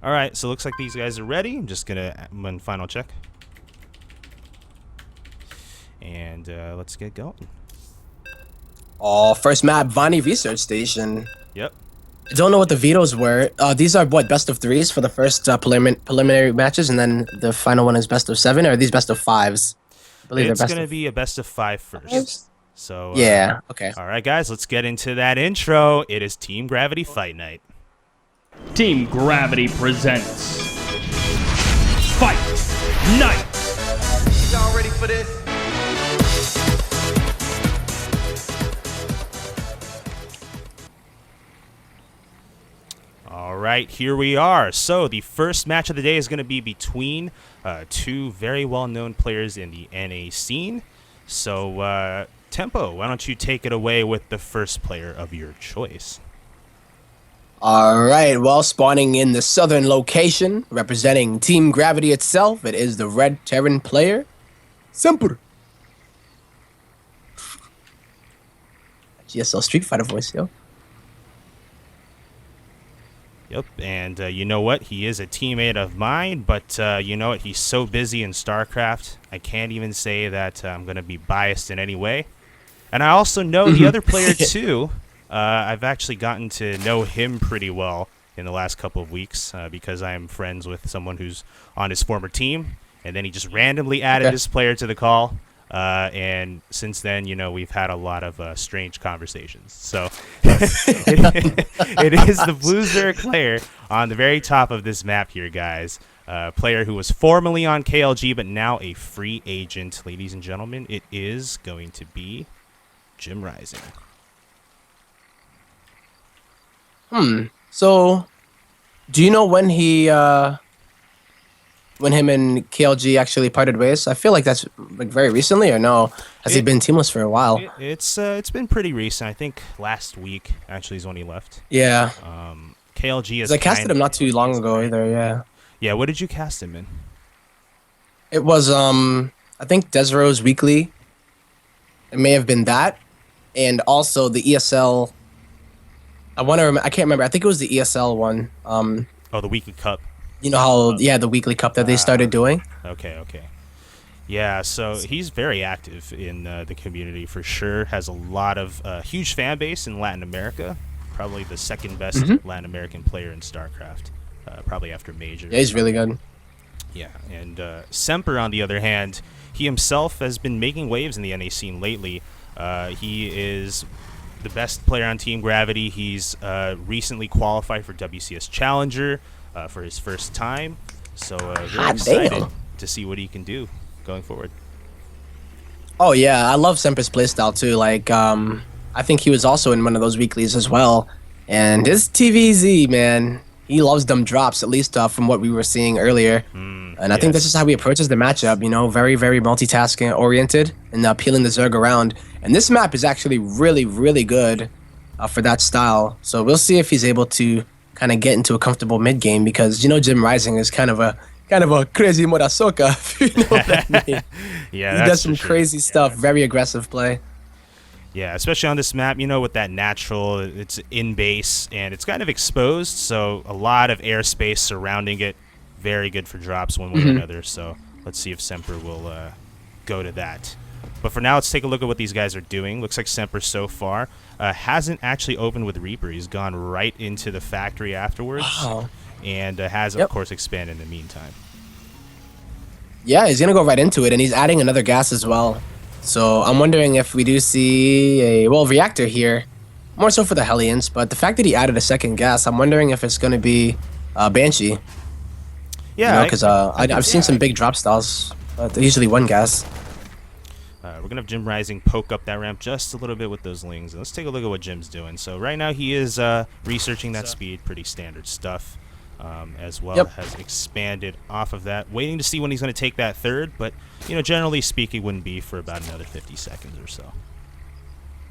All right, so it looks like these guys are ready. I'm just gonna one final check, and let's get going. Oh, first map, Vani Research Station. Yep, I don't know what the vetoes were. These are what, best of threes for the first preliminary matches, and then the final one is best of seven, or are these best of fives? I believe they're it's best gonna of be a best of five first. fives. So, Yeah, okay. all right, guys, let's get into that intro. It is Team Gravity Fight Night. Team Gravity presents Fight Night. Y'all ready for this? All right, here we are. So the first match of the day is going to be between two very well-known players in the NA scene. So, Tempo, why don't you take it away with the first player of your choice? All right, well, spawning in the southern location, representing Team Gravity itself, it is the Red Terran player, Semper. GSL Street Fighter voice, yo. Yep, and you know what? He is a teammate of mine, but you know what? He's so busy in StarCraft, I can't even say that I'm going to be biased in any way. And I also know the other player, too. I've actually gotten to know him pretty well in the last couple of weeks because I am friends with someone who's on his former team, and then he just randomly added this player to the call. And since then, you know, we've had a lot of strange conversations. So it is the Blue Zerg player on the very top of this map here, guys. Player who was formerly on KLG, but now a free agent. Ladies and gentlemen, it is going to be JimRising. So, do you know when when him and KLG actually parted ways? I feel like that's like very recently, or no? Has he been teamless for a while? It's been pretty recent. I think last week actually is when he left. Yeah. KLG is. I casted him not too long ago either. Yeah. Yeah. What did you cast him in? It was I think Desro's Weekly. It may have been that, and also the ESL. I can't remember. I think it was the ESL one. Oh, the Weekly Cup. You know how the Weekly Cup that they started doing. Okay. Yeah, so he's very active in the community for sure. Has a lot of huge fan base in Latin America. Probably the second best Latin American player in StarCraft. Probably after Major. Yeah, he's really good. Yeah, and Semper, on the other hand, he himself has been making waves in the NA scene lately. He is the best player on Team Gravity. He's recently qualified for WCS Challenger for his first time. So very excited to see what he can do going forward. Oh yeah, I love Semper's playstyle too. Like I think he was also in one of those weeklies as well. And his TVZ, man, he loves them drops, at least from what we were seeing earlier. And I think this is how he approaches the matchup, you know, very, very multitasking oriented and peeling the Zerg around. And this map is actually really, really good for that style. So we'll see if he's able to kind of get into a comfortable mid game, because you know JimRising is kind of a crazy Murasoka, if you know what I mean. Yeah, he does some crazy stuff, very aggressive play. Yeah, especially on this map, you know, with that natural, it's in base and it's kind of exposed, so a lot of airspace surrounding it. Very good for drops one way or another. So let's see if Semper will go to that. But for now, let's take a look at what these guys are doing. Looks like Semper so far hasn't actually opened with Reaper. He's gone right into the factory afterwards. Wow. And has, of course, expanded in the meantime. Yeah, he's going to go right into it, and he's adding another gas as well. So I'm wondering if we do see a, reactor here, more so for the Hellions, but the fact that he added a second gas, I'm wondering if it's going to be Banshee. Yeah. Because I've seen some big drop styles, but they're usually one gas. We're going to have JimRising poke up that ramp just a little bit with those lings. And let's take a look at what Jim's doing. So right now he is researching that speed, pretty standard stuff. As well, has expanded off of that, waiting to see when he's going to take that third, but you know, generally speaking, wouldn't be for about another 50 seconds or so.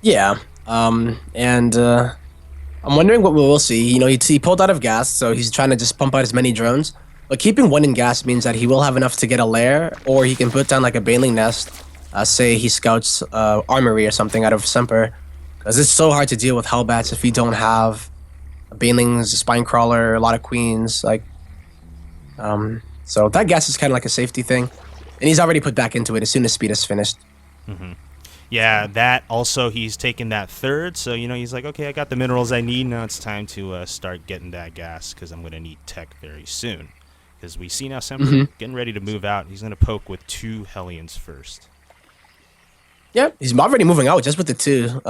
Yeah, and I'm wondering what we'll see. You know, he pulled out of gas, so he's trying to just pump out as many drones, but keeping one in gas means that he will have enough to get a lair, or he can put down like a baneling nest, say he scouts armory or something out of Semper, because it's so hard to deal with Hellbats if you don't have Banelings, Spine Crawler, a lot of Queens. Like, So that gas is kind of like a safety thing, and he's already put back into it as soon as speed is finished. Yeah, that also he's taken that third, so he's like, okay, I got the minerals I need. Now it's time to start getting that gas because I'm gonna need tech very soon. Because we see now Semper getting ready to move out. He's gonna poke with 2 Hellions first. Yeah, he's already moving out just with the 2.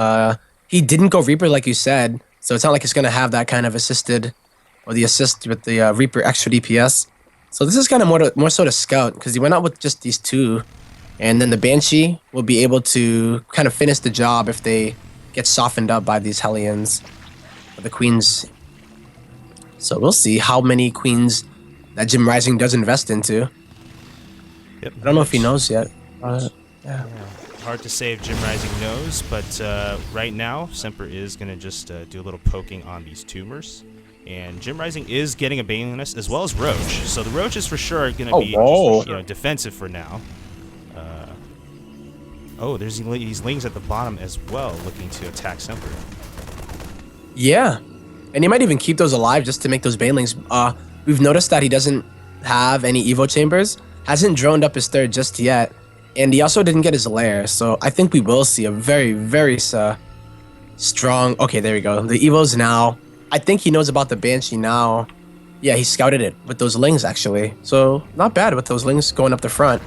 He didn't go Reaper like you said, so it's not like it's gonna have that kind of assisted or the assist with the Reaper extra DPS. So this is kind of more so to scout because he went out with just these 2. And then the Banshee will be able to kind of finish the job if they get softened up by these Hellions, or the Queens. So we'll see how many Queens that JimRising does invest into. Yep. I don't know if he knows yet. Yeah. Hard to say if JimRising knows, but right now Semper is going to just do a little poking on these tumors. And JimRising is getting a Baneless as well as Roach. So the Roaches for sure are going to be just, defensive for now. There's these Lings at the bottom as well, looking to attack Semper. Yeah, and he might even keep those alive just to make those Banelings. We've noticed that he doesn't have any Evo Chambers, hasn't droned up his 3rd just yet, and he also didn't get his lair. So I think we will see a very, very strong. Okay, there we go. The Evos now. I think he knows about the Banshee now. Yeah, he scouted it with those Lings actually. So not bad with those Lings going up the front.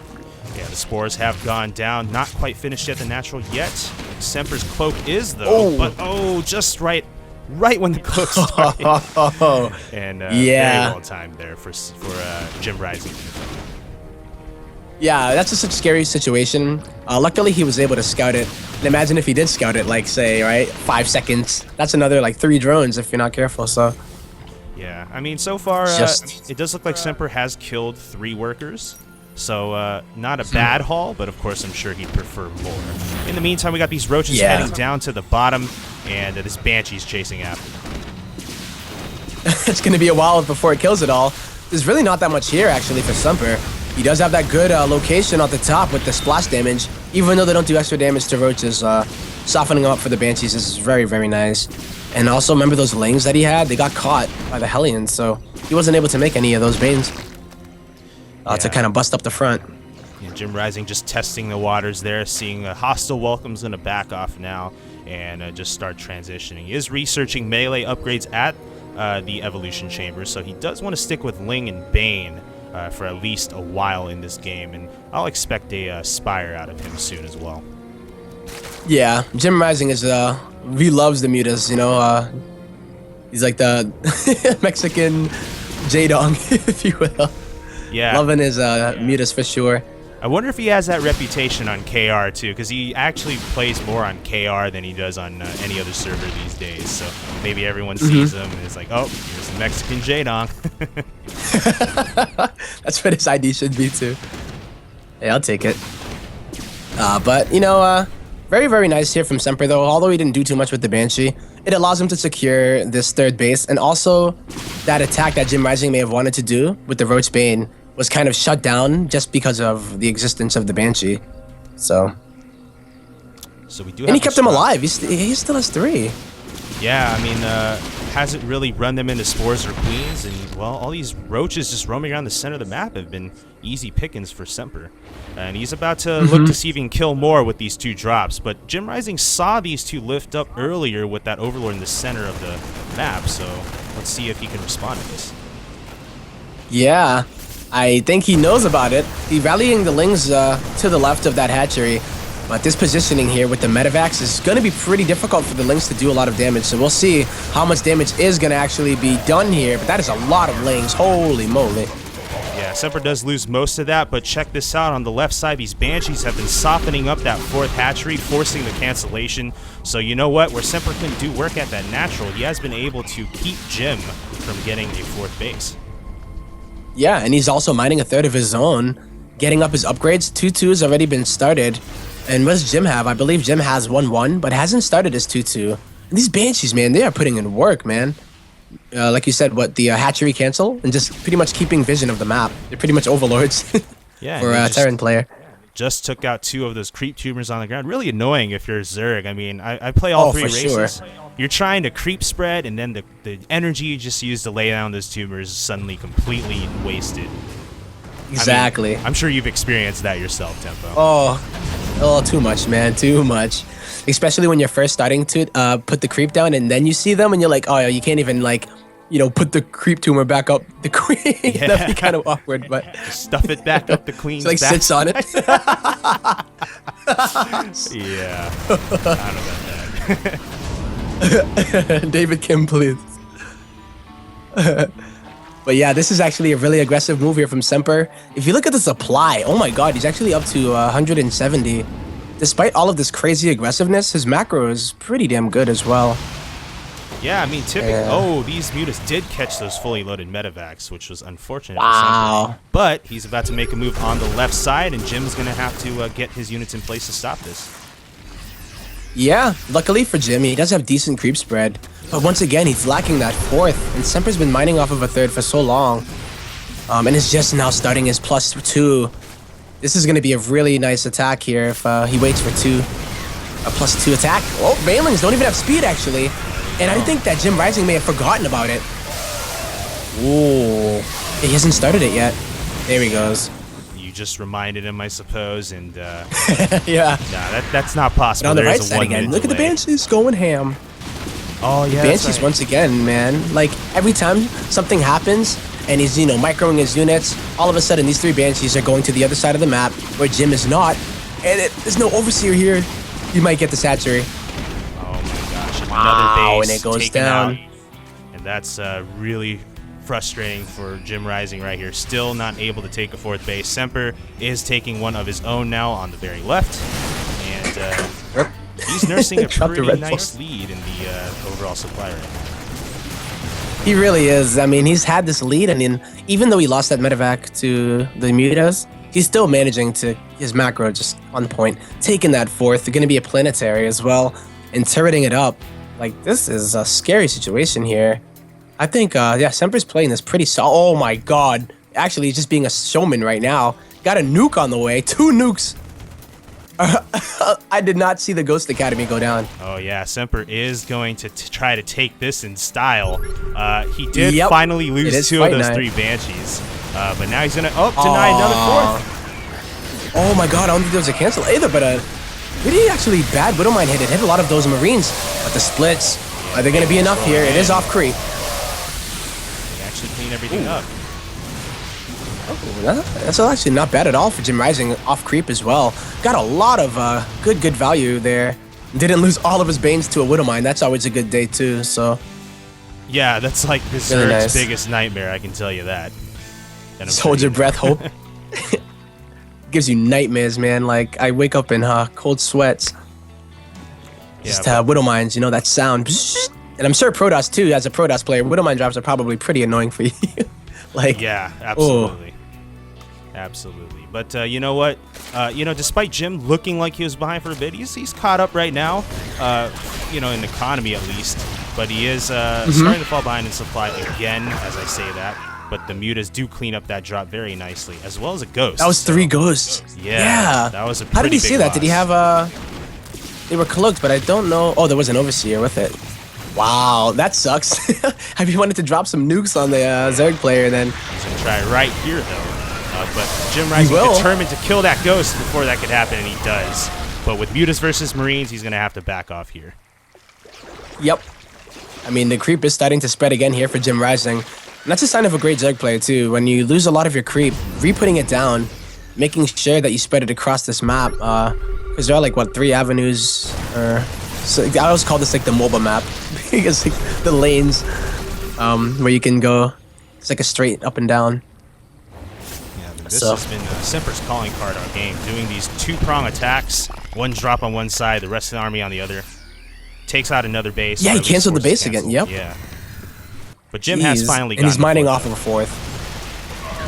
Yeah, the spores have gone down. Not quite finished yet, the natural yet. Semper's cloak is, though. But, just right when the cloak started. And very well timed there for JimRising. Yeah, that's just such a scary situation. Luckily, he was able to scout it. And imagine if he did scout it, like, say, right, 5 seconds. That's another, like, 3 drones if you're not careful, so... Yeah, I mean, so far, it does look like Semper has killed 3 workers. So, not a bad haul, but of course I'm sure he'd prefer more. In the meantime, we got these Roaches heading down to the bottom, and this Banshee's chasing after them. It's going to be a while before it kills it all. There's really not that much here, actually, for Semper. He does have that good location at the top with the splash damage, even though they don't do extra damage to Roaches. Softening them up for the Banshees is very, very nice. And also, remember those Lings that he had? They got caught by the Hellions, so he wasn't able to make any of those Banes. To kind of bust up the front. Yeah, JimRising just testing the waters there, seeing a hostile welcome's going to back off now and just start transitioning. He is researching melee upgrades at the Evolution Chamber, so he does want to stick with Ling and Bane for at least a while in this game, and I'll expect a Spire out of him soon as well. Yeah, JimRising is, he loves the mutas, he's like the Mexican J-Dong, if you will. Yeah. Loving his mutas for sure. I wonder if he has that reputation on KR too, because he actually plays more on KR than he does on any other server these days. So maybe everyone sees him and is like, oh, here's the Mexican J-Dong. That's what his ID should be too. Hey, I'll take it. But, very, very nice here from Semper though. Although he didn't do too much with the Banshee, it allows him to secure this 3rd base. And also, that attack that JimRising may have wanted to do with the Roach Bane was kind of shut down just because of the existence of the Banshee. So we do. And he kept him alive. He still has 3. Yeah, I mean, hasn't really run them into spores or queens, and well, all these Roaches just roaming around the center of the map have been easy pickings for Semper. And he's about to look to see if he can kill more with these 2 drops, but JimRising saw these 2 lift up earlier with that Overlord in the center of the map, so let's see if he can respond to this. Yeah, I think he knows about it. He's rallying the Lings to the left of that hatchery, but this positioning here with the Medivacs is going to be pretty difficult for the Lings to do a lot of damage, so we'll see how much damage is going to actually be done here, but that is a lot of Lings, holy moly. Yeah, Semper does lose most of that, but check this out. On the left side, these Banshees have been softening up that 4th hatchery, forcing the cancellation. So you know what? Where Semper couldn't do work at that natural, he has been able to keep Jim from getting a 4th base. Yeah, and he's also mining a 3rd of his own, getting up his upgrades. 2-2 has already been started. And what does Jim have? I believe Jim has 1-1, but hasn't started his 2-2. And these Banshees, man, they are putting in work, man. Like you said, the hatchery cancel and just pretty much keeping vision of the map. They're pretty much overlords Yeah, for a Terran player. Just took out 2 of those creep tumors on the ground. Really annoying if you're Zerg. I mean, I play all 3 for races. sure. You're trying to creep spread, and then the energy you just used to lay down those tumors is suddenly completely wasted. Exactly. I mean, I'm sure you've experienced that yourself, Tempo. Oh, too much, man. Too much. Especially when you're first starting to put the creep down, and then you see them, and you're like, oh, you can't even like, put the creep tumor back up the queen. Yeah. That'd be kind of awkward, but Just stuff it back up the queen's like back. sits on it. Yeah. I don't know about that. David Kim, please. But yeah, this is actually a really aggressive move here from Semper. If you look at the supply, oh my god, he's actually up to 170. Despite all of this crazy aggressiveness, his macro is pretty damn good as well. Yeah, I mean, typically, Yeah. These mutas did catch those fully loaded medevacs, which was unfortunate for Wow. Semper. But he's about to make a move on the left side, and Jim's going to have to get his units in place to stop this. Yeah, luckily for Jim, he does have decent creep spread. But once again, he's lacking that 4th, and Semper's been mining off of a 3rd for so long. And is just now starting his +2. This is going to be a really nice attack here if he waits for 2. A +2 attack. Oh, Banelings don't even have speed, actually. And I think that JimRising may have forgotten about it. Ooh. He hasn't started it yet. There he goes. You just reminded him, I suppose, and Yeah. nah, that's not possible. But on the There right is a side 1 again, minute look at the delay. Banshees going ham. Oh, yeah, that's Banshees right. once again, man. Like, every time something happens and he's, microing his units, all of a sudden these 3 Banshees are going to the other side of the map where Jim is not. And there's no Overseer here. You might get the Satchery. Oh, my gosh. Wow, Another base and it goes taken down. out. And that's really frustrating for JimRising right here. Still not able to take a 4th base. Semper is taking one of his own now on the very left. And he's nursing a Dropped the pretty red nice flag. lead in the overall supply right now. He really is. I mean, he's had this lead, and even though he lost that medevac to the mutas, he's still managing to his macro just on point. Taking that 4th, they're going to be a planetary as well, and turreting it up. Like, this is a scary situation here. I think, Semper's playing this pretty solid. Oh my god. Actually, he's just being a showman right now. Got a nuke on the way. 2 nukes. I did not see the Ghost Academy go down. Oh, yeah. Semper is going to try to take this in style. He did Yep. finally It lose is 2 of fight those night. 3 Banshees. But now he's going to deny another 4th. Oh my god, I don't think there was a cancel either, but pretty actually bad Widowmine hit. It hit a lot of those Marines. But the splits, are they going to be enough here? It is off creep. They actually clean everything up. That's actually not bad at all for JimRising off creep as well. Got a lot of good value there. Didn't lose all of his Banes to a Widowmine. That's always a good day too, so. Yeah, that's like the Really Zerg's nice. biggest nightmare, I can tell you that. And I'm Hold sure your breath, hope. Gives you nightmares, man. Like, I wake up in cold sweats. Just but- Widowmines, that sound. And I'm sure Protoss too, as a Protoss player, Widowmine drops are probably pretty annoying for you. Like, Yeah, absolutely. Absolutely. But you know what? Despite Jim looking like he was behind for a bit, he's caught up right now, in economy at least. But he is starting to fall behind in supply again, as I say that. But the mutas do clean up that drop very nicely, as well as a ghost. that was 3 ghosts. Yeah, that was a How did pretty he see big that? Did he loss. have They were cloaked, but I don't know. Oh, there was an Overseer with it. Wow, that sucks. Have you wanted to drop some nukes on the Zerg player then? He's going to try right here, though. But He JimRising will. determined to kill that ghost before that could happen, and he does. But with mutas versus Marines, he's going to have to back off here. Yep. I mean, the creep is starting to spread again here for JimRising. And that's a sign of a great Zerg player, too. When you lose a lot of your creep, re-putting it down, making sure that you spread it across this map. Because there are, 3 avenues. So I always call this, the MOBA map. Because, the lanes where you can go. It's like a straight up and down. Yeah, but this So- has been Semper's calling card our game, doing these 2-prong attacks, 1 drop on one side, the rest of the army on the other. Takes out another base. Yeah, or he at least canceled the forces base again, cancel. yep. Yeah. But Jim has finally and he's gotten the mining fourth off of a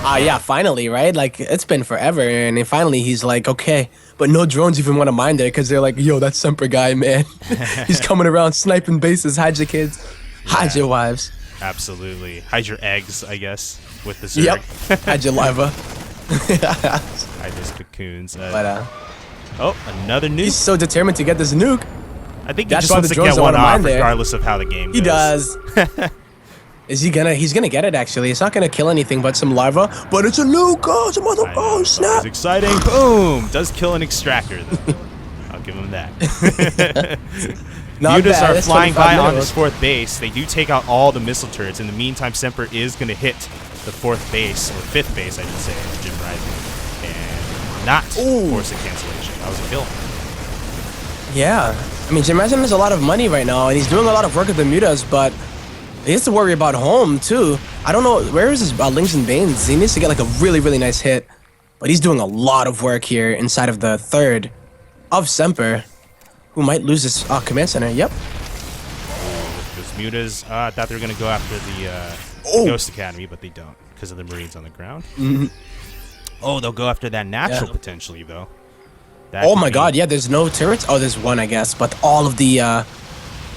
4th. Yeah, finally, right? Like, it's been forever, and then finally he's like, okay. But no drones even want to mine there, because they're like, yo, that Semper guy, man. He's coming around sniping bases, hide your kids, hide your wives. Absolutely. Hide your eggs, I guess, with the Zerg. Yep, hide your lava. I just cocoons. But oh, another nuke. he's so determined to get this nuke. I think he That's just why wants the to drones get don't one wanna off mine there. regardless of how the game goes. He does. Is he gonna? He's gonna get it. Actually, it's not gonna kill anything but some larva. But it's a nuke. Oh, it's a mother. I know, Oh, it's snap! always exciting. Boom! Does kill an extractor, though. I'll give him that. Not Mutas bad. are That's flying 25 by on minutes. this fourth base. They do take out all the missile turrets. In the meantime, Semper is going to hit the fourth base, or fifth base, I should say, of JimRising, and not force a cancellation. That was a kill. Yeah, I mean, JimRising has a lot of money right now, and he's doing a lot of work with the mutas, but he has to worry about home too. I don't know where is his Lings and Banes. He needs to get like a really, really nice hit, but he's doing a lot of work here inside of the third of Semper, who might lose his command center. Yep. Those mutas, I thought they were going to go after the Ghost Academy, but they don't because of the Marines on the ground. Oh, they'll go after that natural potentially, though. That Oh could my be- God! Yeah, there's no turrets. Oh, there's one, I guess, but all of the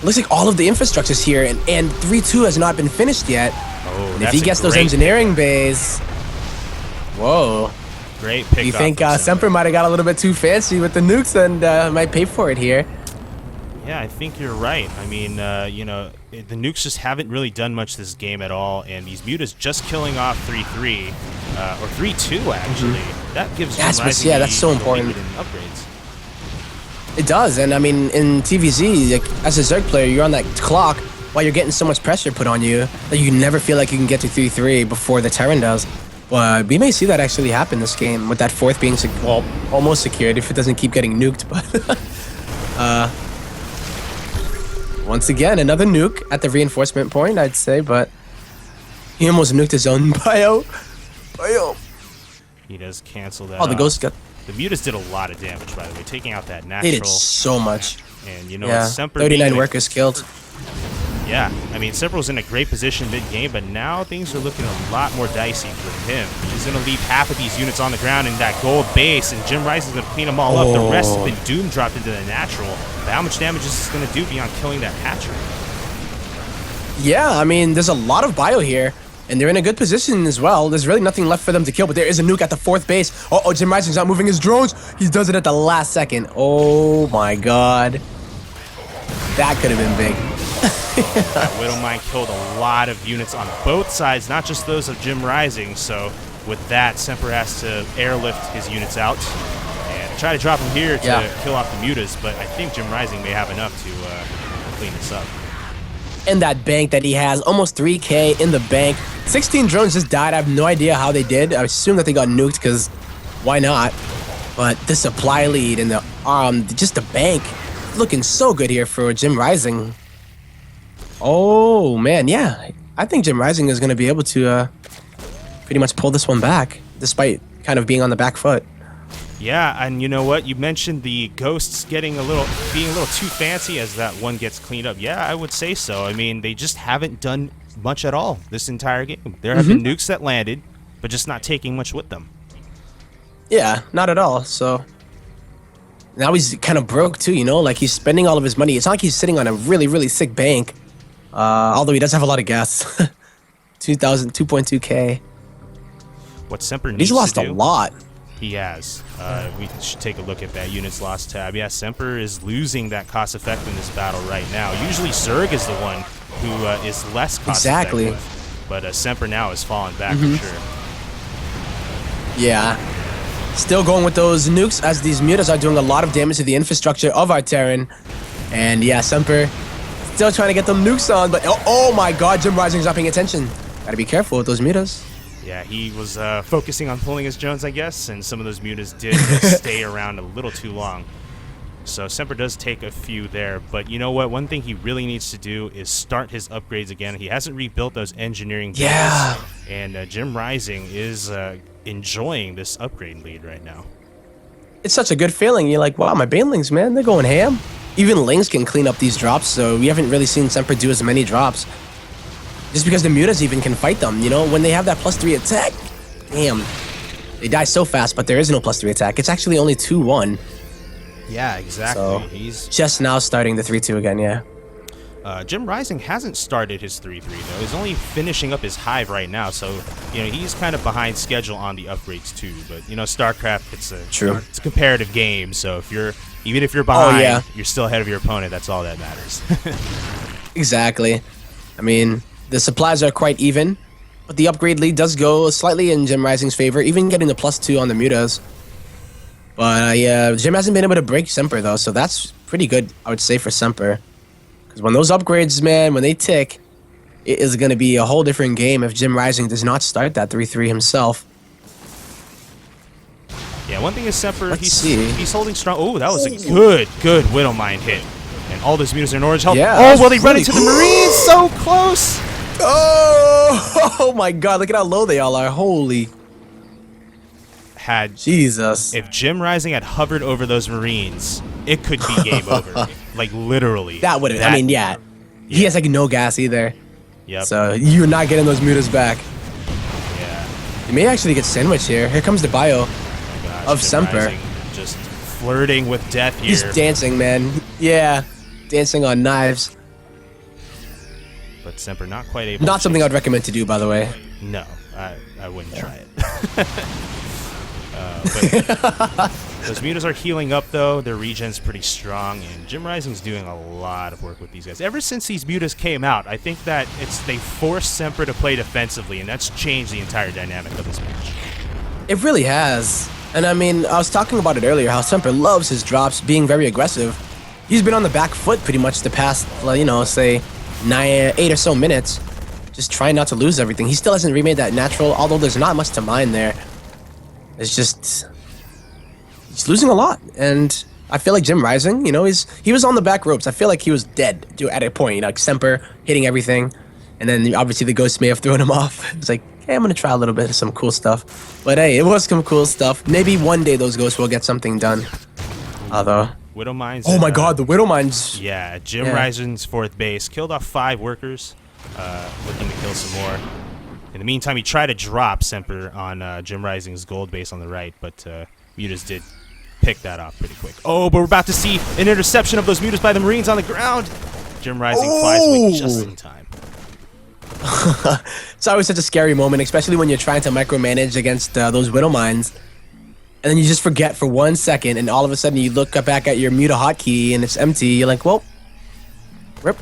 looks like all of the infrastructure's here, and 3-2 has not been finished yet. Oh, And if that's he a gets those great engineering bays, whoa! Great pick. You think Semper might have got a little bit too fancy with the nukes and might pay for it here? Yeah, I think you're right. I mean, you know, the nukes just haven't really done much this game at all, and these mutas just killing off 3-3 or 3-2 actually. That gives That's JimRising what's- yeah, that's so the important. lead in upgrades. It does, and I mean, in TVZ, like, as a Zerg player, you're on that clock while you're getting so much pressure put on you that you never feel like you can get to 3-3 before the Terran does. But we may see that actually happen this game, with that fourth being almost secured if it doesn't keep getting nuked. But once again, another nuke at the reinforcement point, I'd say, but he almost nuked his own bio. He does cancel that. Oh, the off. ghost got The mutas did a lot of damage, by the way, taking out that they natural. did so much. And you know, Yeah, Semper 39 being workers killed. Yeah, I mean, Semper was in a great position mid-game, but now things are looking a lot more dicey for him. He's going to leave half of these units on the ground in that gold base, and JimRising's going to clean them all up. The rest have been doom dropped into the natural. But how much damage is this going to do beyond killing that hatchery? Yeah, I mean, there's a lot of bio here, and they're in a good position as well. There's really nothing left for them to kill, but there is a nuke at the fourth base. Oh, JimRising's not moving his drones. He does it at the last second. Oh my God. That could have been big. That Widowmine killed a lot of units on both sides, not just those of JimRising. So with that, Semper has to airlift his units out and try to drop them here to kill off the mutas. But I think JimRising may have enough to clean this up. In that bank that he has, almost 3K in the bank. 16 drones just died. I have no idea how they did. I assume that they got nuked because why not? But the supply lead and the just the bank looking so good here for JimRising. Oh man, yeah. I think JimRising is going to be able to pretty much pull this one back, despite kind of being on the back foot. Yeah, and you know what? You mentioned the ghosts being a little too fancy as that one gets cleaned up. Yeah, I would say so. I mean, they just haven't done much at all this entire game. There have been nukes that landed, but just not taking much with them. Yeah, not at all. So now he's kind of broke too, you know? Like he's spending all of his money. It's not like he's sitting on a really, really sick bank. Although he does have a lot of gas. 2.2K. What Semper needs He's lost to a do, lot. He has. We should take a look at that units lost tab. Yeah, Semper is losing that cost effectiveness battle right now. Usually Zerg is the one who is less cost effective. But Semper now has fallen back for sure. Yeah. Still going with those nukes as these mutas are doing a lot of damage to the infrastructure of our Terran. And yeah, Semper still trying to get them nukes on, but oh my God, JimRising's not paying attention. Gotta be careful with those mutas. Yeah, he was focusing on pulling his drones, I guess, and some of those mutas did stay around a little too long. So Semper does take a few there, but you know what? One thing he really needs to do is start his upgrades again. He hasn't rebuilt those engineering bases, and JimRising is enjoying this upgrade lead right now. It's such a good feeling. You're like, wow, my banelings, man, they're going ham. Even Lings can clean up these drops, so we haven't really seen Semper do as many drops. Just because the mutas even can fight them, you know, when they have that +3 attack. Damn. They die so fast, but there is no +3 attack. It's actually only 2-1. Yeah, exactly. So, He's just now starting the 3-2 again, yeah. JimRising hasn't started his 3-3 though. He's only finishing up his hive right now, so he's kind of behind schedule on the upgrades too. But StarCraft, it's a comparative game, so even if you're behind, you're still ahead of your opponent. That's all that matters. Exactly. I mean, the supplies are quite even, but the upgrade lead does go slightly in JimRising's favor, even getting the +2 on the mutas. But Jim hasn't been able to break Semper though, so that's pretty good, I would say, for Semper. Because when those upgrades, man, when they tick, it is going to be a whole different game if JimRising does not start that 3-3 himself. Yeah, one thing is Semper, he's holding strong. Oh, that was a good Widowmine hit. And all those mutas are in orange health. Yeah, oh, well, they run into the Marines so close. Oh my god, look at how low they all are. Holy. Jesus. If JimRising had hovered over those Marines, it could be game over. Like, literally. That would have, I mean, yeah. He has, like, no gas either. Yep. So, you're not getting those mutas back. Yeah. You may actually get sandwiched here. Here comes the bio of Semper. Just flirting with death here. He's dancing, man. Yeah. Dancing on knives. But Semper not quite able Not something I'd recommend to do, by the way. No, I wouldn't try it. But those mutas are healing up, though. Their regen's pretty strong, and JimRising's doing a lot of work with these guys. Ever since these mutas came out, I think that they forced Semper to play defensively, and that's changed the entire dynamic of this match. It really has. And I mean, I was talking about it earlier, how Semper loves his drops, being very aggressive. He's been on the back foot pretty much the past, say, 8 or so minutes, just trying not to lose everything. He still hasn't remade that natural, although there's not much to mine there. It's just, he's losing a lot. And I feel like JimRising, he was on the back ropes. I feel like he was dead at a point, like Semper hitting everything. And then obviously the ghost may have thrown him off. It's like, hey, I'm going to try a little bit of some cool stuff. But hey, it was some cool stuff. Maybe one day those ghosts will get something done. Although... Widowmines. Oh my god, the Widowmines. Yeah, JimRising's 4th base. Killed off 5 workers. Looking to kill some more. In the meantime, he tried to drop Semper on JimRising's gold base on the right, but mutas did pick that off pretty quick. Oh, but we're about to see an interception of those mutas by the Marines on the ground. JimRising flies away just in time. It's always such a scary moment, especially when you're trying to micromanage against those Widowmines. And then you just forget for 1 second, and all of a sudden you look back at your muta hotkey and it's empty. You're like, well, rip.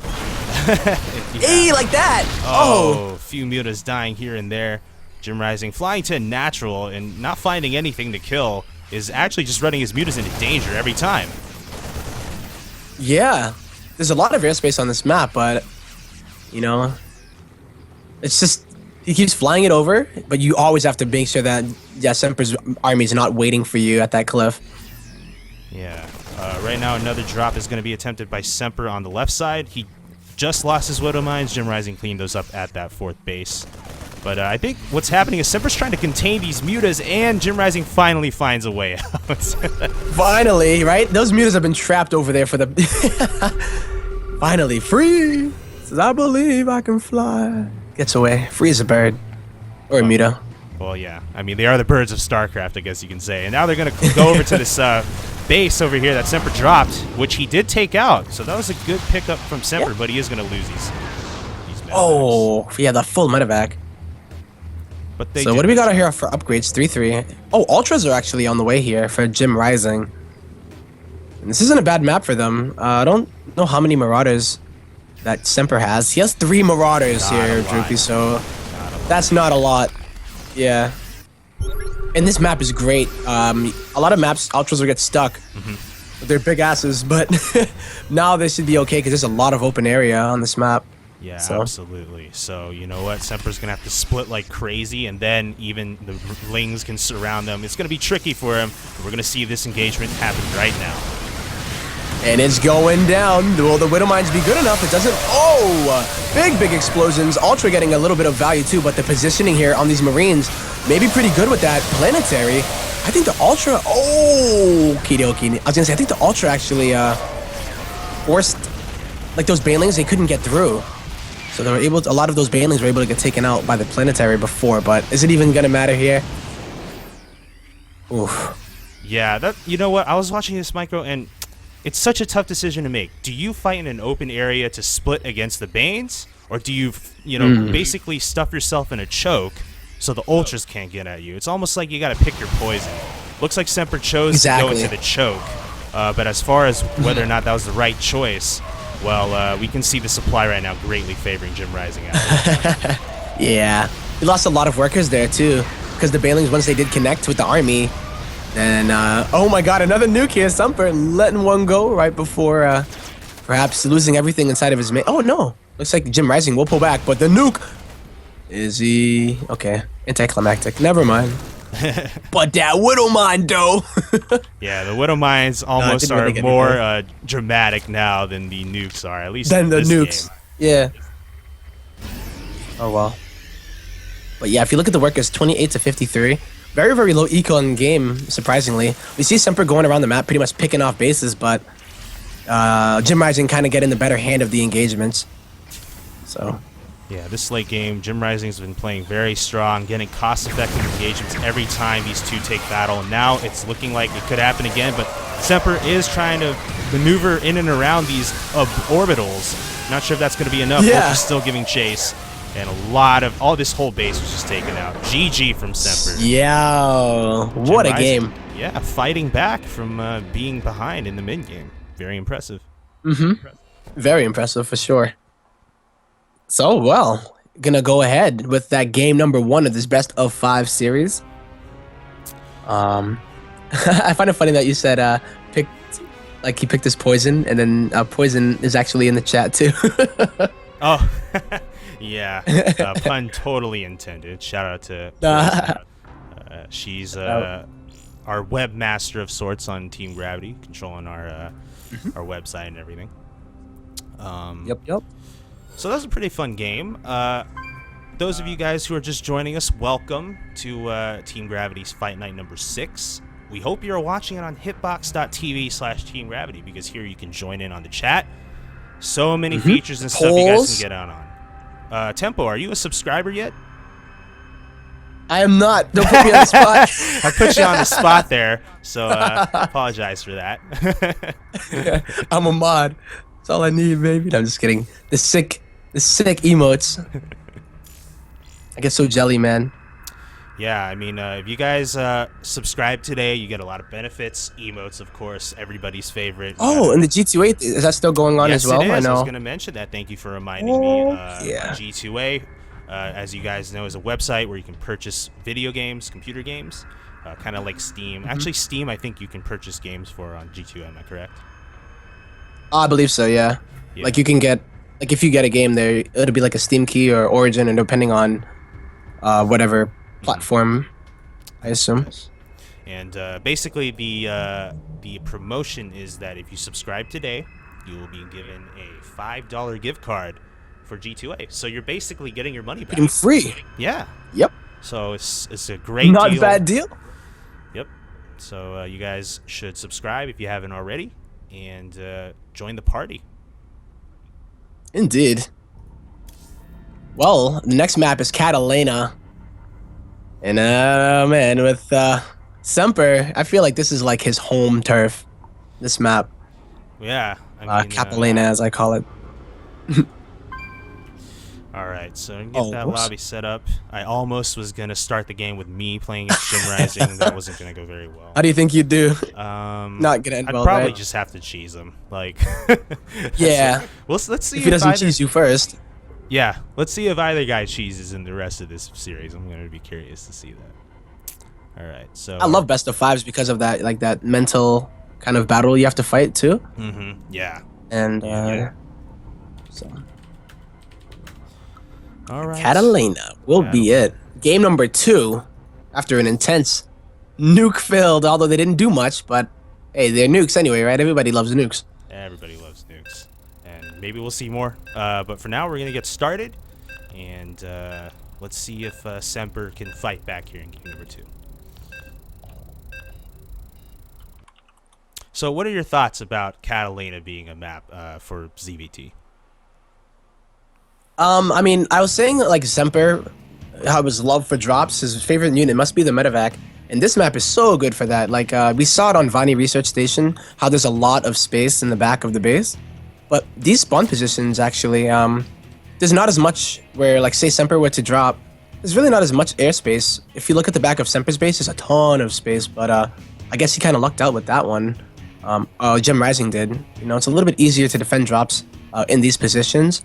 Hey, like that. Oh, a few mutas dying here and there. JimRising flying to natural and not finding anything to kill is actually just running his mutas into danger every time. Yeah, there's a lot of airspace on this map, but it's just. He keeps flying it over, but you always have to make sure that Semper's army is not waiting for you at that cliff. Yeah. Right now, another drop is going to be attempted by Semper on the left side. He just lost his Widowmines. JimRising cleaned those up at that 4th base. But I think what's happening is Semper's trying to contain these mutas, and JimRising finally finds a way out. Finally, right? Those mutas have been trapped over there for the... Finally, free! Says, I believe I can fly. Gets away. Free as a bird. Or a muta. Well, yeah. I mean, they are the birds of StarCraft, I guess you can say. And now they're going to go over to this base over here that Semper dropped, which he did take out. So that was a good pickup from Semper, but he is going to lose these medevacs. Oh, yeah, the full medevac. But so what do we got here for upgrades? 3-3. Oh, Ultras are actually on the way here for JimRising. And this isn't a bad map for them. I don't know how many Marauders that Semper has. He has 3 Marauders here, Droopy, so that's not a lot. Yeah. And this map is great. A lot of maps, Ultras will get stuck with their big asses, but now they should be okay because there's a lot of open area on this map. Yeah, absolutely. So, you know what? Semper's going to have to split like crazy, and then even the Lings can surround them. It's going to be tricky for him. We're going to see this engagement happen right now. And it's going down. Will the Widowmines be good enough? It doesn't. Oh! Big explosions. Ultra getting a little bit of value too, but the positioning here on these Marines may be pretty good with that planetary. I think the Ultra. Oh! Okie dokie. I was going to say, I think the Ultra actually forced. Like those Banelings, they couldn't get through. So they were able to, a lot of those Banelings were able to get taken out by the planetary before, but is it even going to matter here? Oof. Yeah, you know what? I was watching this micro, and it's such a tough decision to make. Do you fight in an open area to split against the Banes, or do you, basically stuff yourself in a choke so the Ultras can't get at you? It's almost like you got to pick your poison. Looks like Semper chose to go into the choke, but as far as whether or not that was the right choice, well, we can see the supply right now greatly favoring JimRising out. Yeah, we lost a lot of workers there too, because the Banelings, once they did connect with the army, then oh my god, another nuke here. Semper letting one go right before perhaps losing everything inside of his main. Oh no, looks like JimRising will pull back, but the nuke, is he okay? Anticlimactic. Never mind. But that Widow Mine though. Yeah, the Widow Mines almost are more dramatic now than the nukes are, at least than the this nukes. game. Yeah. Oh well. But yeah, if you look at the workers, 28 to 53. Very, very low eco in game, surprisingly. We see Semper going around the map, pretty much picking off bases, but JimRising kind of getting the better hand of the engagements. So. Yeah, this late game, JimRising's been playing very strong, getting cost-effective engagements every time these two take battle. And now it's looking like it could happen again, but Semper is trying to maneuver in and around these orbitals. Not sure if that's going to be enough. Yeah. Ultra's still giving chase. And a lot of this whole base was just taken out. GG from Semper. Yeah, what a game. Yeah, fighting back from being behind in the mid game. Very impressive. Very impressive for sure. So, well, gonna go ahead with that game number 1 of this best of 5 series. I find it funny that you said he picked his poison, and then poison is actually in the chat too. Oh. Yeah, pun totally intended. Shout out to she's our webmaster of sorts on Team Gravity, controlling our website and everything. Yep. So that was a pretty fun game. Those of you guys who are just joining us, welcome to Team Gravity's Fight Night number 6. We hope you're watching it on hitbox.tv/Team Gravity, because here you can join in on the chat. So many features and stuff you guys can get on. Tempo, are you a subscriber yet? I am not. Don't put me on the spot. I put you on the spot there, so apologize for that. Yeah, I'm a mod. That's all I need, baby. No, I'm just kidding. The sick emotes. I get so jelly, man. Yeah, I mean, if you guys subscribe today, you get a lot of benefits. Emotes, of course, everybody's favorite. Oh, and the G2A, is that still going on as well? Yes, it is. I know. I was going to mention that. Thank you for reminding me. Yeah. G2A, as you guys know, is a website where you can purchase video games, computer games, kind of like Steam. Actually, Steam, I think you can purchase games for on G2A. Am I correct? I believe so, yeah. Like you can get, like if you get a game there, it'll be like a Steam key or Origin, and depending on whatever platform, I assume. And basically, the promotion is that if you subscribe today, you will be given a $5 gift card for G2A. So you're basically getting your money back. Getting free. Yeah. Yep. So it's a great Not deal. bad deal. Yep. So you guys should subscribe if you haven't already, and join the party. Indeed. Well, the next map is Catalina. And man, with Semper, I feel like this is like his home turf. This map, Yeah. I mean, Catalina, as I call it. all right, so get that lobby set up. I almost was gonna start the game with me playing at JimRising. That wasn't gonna go very well. How do you think you'd do? Not gonna end I'd well, probably right? just have to cheese him. Like, Yeah. well, let's see If he doesn't either, cheese you first. Yeah, let's see if either guy cheeses in the rest of this series. I'm gonna be curious to see that. All right, so I love best of fives because of that, like that mental kind of battle you have to fight too. Yeah. And so All right. Catalina will be it. Game number 2, after an intense nuke filled, although they didn't do much, but hey, they're nukes anyway, right? Everybody loves nukes. Everybody loves nukes, and maybe we'll see more. But for now, we're gonna get started, and let's see if Semper can fight back here in game number 2. So, what are your thoughts about Catalina being a map for ZVT? I mean, I was saying like Semper, how his love for drops, his favorite unit must be the medevac. And this map is so good for that. Like, we saw it on Vani Research Station, how there's a lot of space in the back of the base. But these spawn positions, actually, there's not as much where, like, say Semper were to drop. There's really not as much airspace. If you look at the back of Semper's base, there's a ton of space. But I guess he kind of lucked out with that one. JimRising did. You know, it's a little bit easier to defend drops in these positions.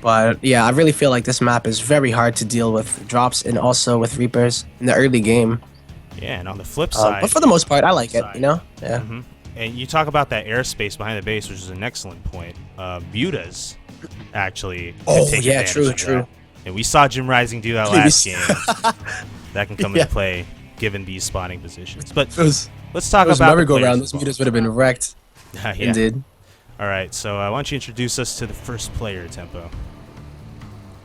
But yeah, I really feel like this map is very hard to deal with drops and also with Reapers in the early game. Yeah, and on the flip side... but for the most part, I like it, you know? Yeah. And you talk about that airspace behind the base, which is an excellent point. Mutas actually can take advantage of that. And we saw JimRising do that last game. That can come into play given these spawning positions. But let's talk about never go around. Those Mutas would have been wrecked. Yeah. Indeed. All right, so why don't you introduce us to the first player, Tempo?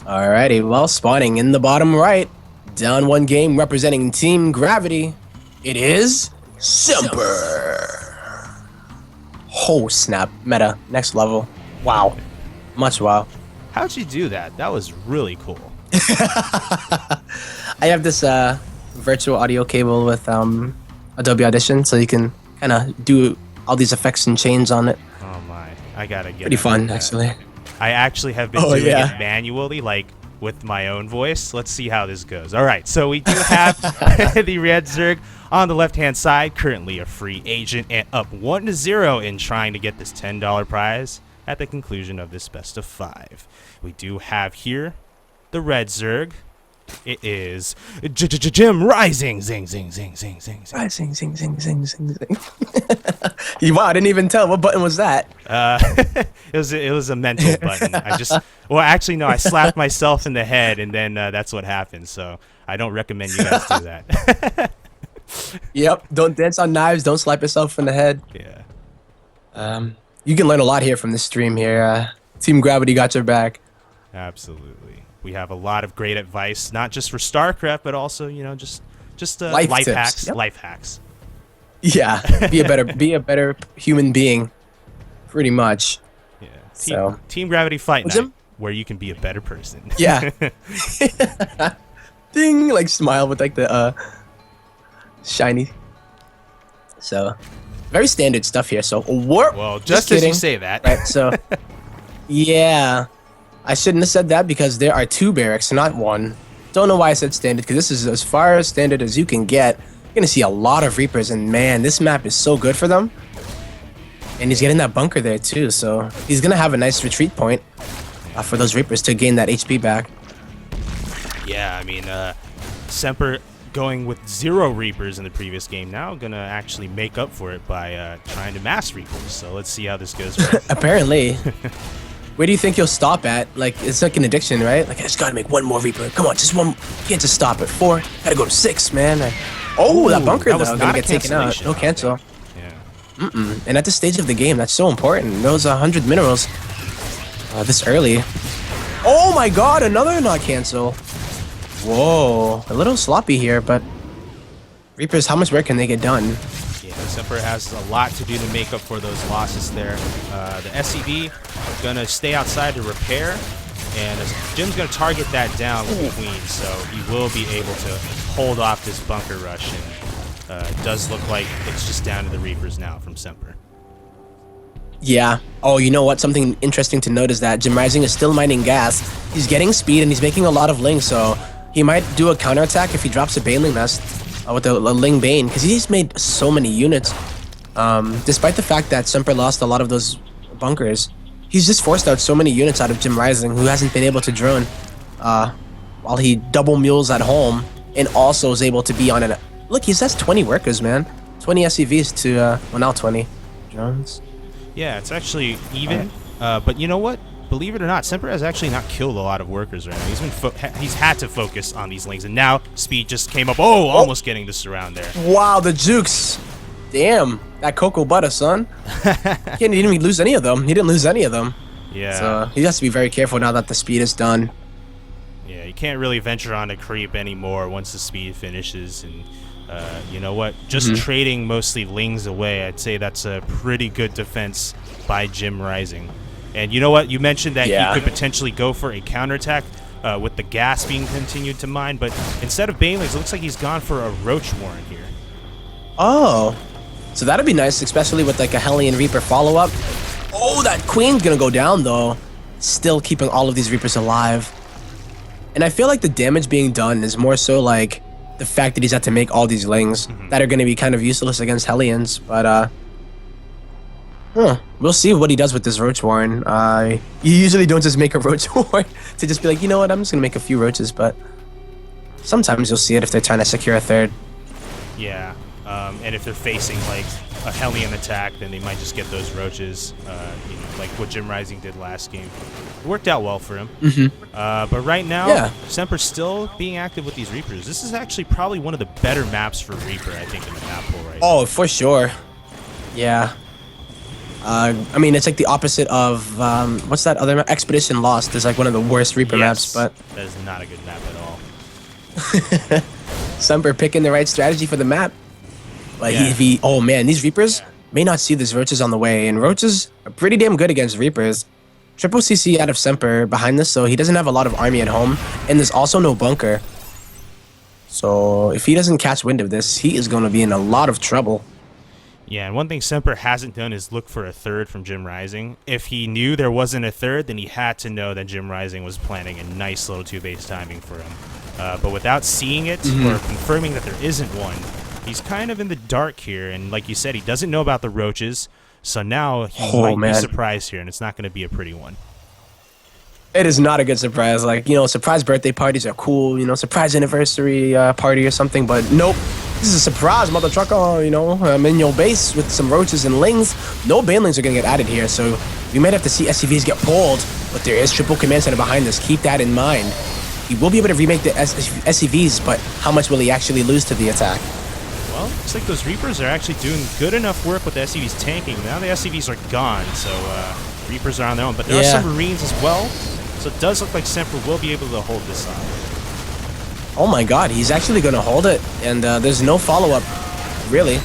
Alrighty, well, spawning in the bottom right, down one game representing Team Gravity, it is Semper. Oh, snap. Meta. Next level. Wow. Much wow. How'd you do that? That was really cool. I have this virtual audio cable with Adobe Audition, so you can kind of do all these effects and chains on it. Oh my. I gotta get Pretty fun, actually. I actually have been doing it manually, like with my own voice. Let's see how this goes. All right, so we do have the Red Zerg on the left-hand side, currently a free agent and up 1-0 in trying to get this $10 prize at the conclusion of this best of 5. We do have here the Red Zerg. It is JimRising. Zing, zing, zing, zing, zing, zing. Rising, zing, zing, zing, zing, zing. Wow, I didn't even tell. What button was that? It was a mental button. Actually, no, I slapped myself in the head, and then that's what happened. So I don't recommend you guys do that. Yep, don't dance on knives. Don't slap yourself in the head. Yeah. You can learn a lot here from this stream here. Team Gravity got your back. Absolutely. We have a lot of great advice, not just for StarCraft, but also, you know, just life hacks. Yep. Life hacks. Yeah, be a better human being, pretty much. Yeah. Team Gravity Fight Night, where you can be a better person. Yeah. Ding, like smile with like the shiny. So, very standard stuff here. So, well, just as you say that. Right. So, yeah. I shouldn't have said that because there are 2 barracks, not 1. Don't know why I said standard, because this is as far as standard as you can get. You're going to see a lot of Reapers, and man, this map is so good for them. And he's getting that bunker there too, so he's going to have a nice retreat point for those Reapers to gain that HP back. Yeah, I mean, Semper going with 0 Reapers in the previous game now going to actually make up for it by trying to mass Reapers. So let's see how this goes. Apparently. Where do you think you'll stop at? Like, it's like an addiction, right? Like, I just gotta make 1 more Reaper. Come on, just 1. You can't just stop at 4. Gotta go to 6, man. That bunker, that was though, not gonna get taken out. No cancel. Yeah. And at this stage of the game, that's so important. Those 100 minerals this early. Oh my god, another not cancel. Whoa, a little sloppy here, but Reapers, how much work can they get done? Yeah, Semper has a lot to do to make up for those losses there. The SCV gonna stay outside to repair, and Jim's gonna target that down with the Queen, so he will be able to hold off this bunker rush. And it does look like it's just down to the Reapers now from Semper. Yeah. Oh, you know what? Something interesting to note is that JimRising is still mining gas. He's getting speed and he's making a lot of Ling, so he might do a counterattack if he drops a Baneling Nest with a Ling Bane, because he's made so many units. Despite the fact that Semper lost a lot of those bunkers, he's just forced out so many units out of JimRising, who hasn't been able to drone while he double mules at home and also is able to be on an... Look, he has 20 workers, man. 20 SCVs to, well, now 20 drones. Yeah, it's actually even. But you know what? Believe it or not, Semper has actually not killed a lot of workers right now. He's had to focus on these Lings, and now speed just came up. Oh, almost getting the surround there. Wow, the jukes. Damn, that cocoa butter, son. He didn't even lose any of them. He didn't lose any of them. Yeah. So he has to be very careful now that the speed is done. Yeah, you can't really venture on a creep anymore once the speed finishes. And you know what? Just trading mostly Lings away, I'd say that's a pretty good defense by JimRising. And you know what? You mentioned that he could potentially go for a counterattack with the gas being continued to mine, but instead of Banelings, it looks like he's gone for a Roach Warren here. Oh. So that'd be nice, especially with like a Hellion Reaper follow-up. Oh, that Queen's gonna go down though. Still keeping all of these Reapers alive. And I feel like the damage being done is more so like the fact that he's had to make all these Lings that are gonna be kind of useless against Hellions. But we'll see what he does with this Roach Warren. You usually don't just make a Roach Warren to just be like, you know what, I'm just gonna make a few Roaches, but sometimes you'll see it if they're trying to secure a third. Yeah, and if they're facing like a Hellion attack, then they might just get those Roaches, like what JimRising did last game. It worked out well for him. But right now, Semper's still being active with these Reapers. This is actually probably one of the better maps for Reaper, I think, in the map pool right now. Oh, for sure. Yeah. I mean, it's like the opposite of, what's that other map? Expedition Lost is like one of the worst Reaper maps, but... that is not a good map at all. Semper picking the right strategy for the map. Like, oh man, these Reapers may not see these Roaches on the way, and Roaches are pretty damn good against Reapers. Triple CC out of Semper behind this, so he doesn't have a lot of army at home, and there's also no bunker. So if he doesn't catch wind of this, he is going to be in a lot of trouble. Yeah, and one thing Semper hasn't done is look for a third from JimRising. If he knew there wasn't a third, then he had to know that JimRising was planning a nice little 2-base timing for him. But without seeing it or confirming that there isn't one, he's kind of in the dark here. And like you said, he doesn't know about the Roaches, so now he might be surprised here, and it's not going to be a pretty one. It is not a good surprise. Like, you know, surprise birthday parties are cool, you know, surprise anniversary party or something, but nope. This is a surprise, mother trucker, you know, I'm in your base with some Roaches and Lings. No Banelings are going to get added here, so we might have to see SCVs get pulled, but there is triple command center behind this. Keep that in mind. He will be able to remake the SCVs, but how much will he actually lose to the attack? Well, looks like those Reapers are actually doing good enough work with the SCVs tanking. Now the SCVs are gone, so Reapers are on their own, but there are some Marines as well, so it does look like Semper will be able to hold this on. Oh my god, he's actually going to hold it, and there's no follow-up, really.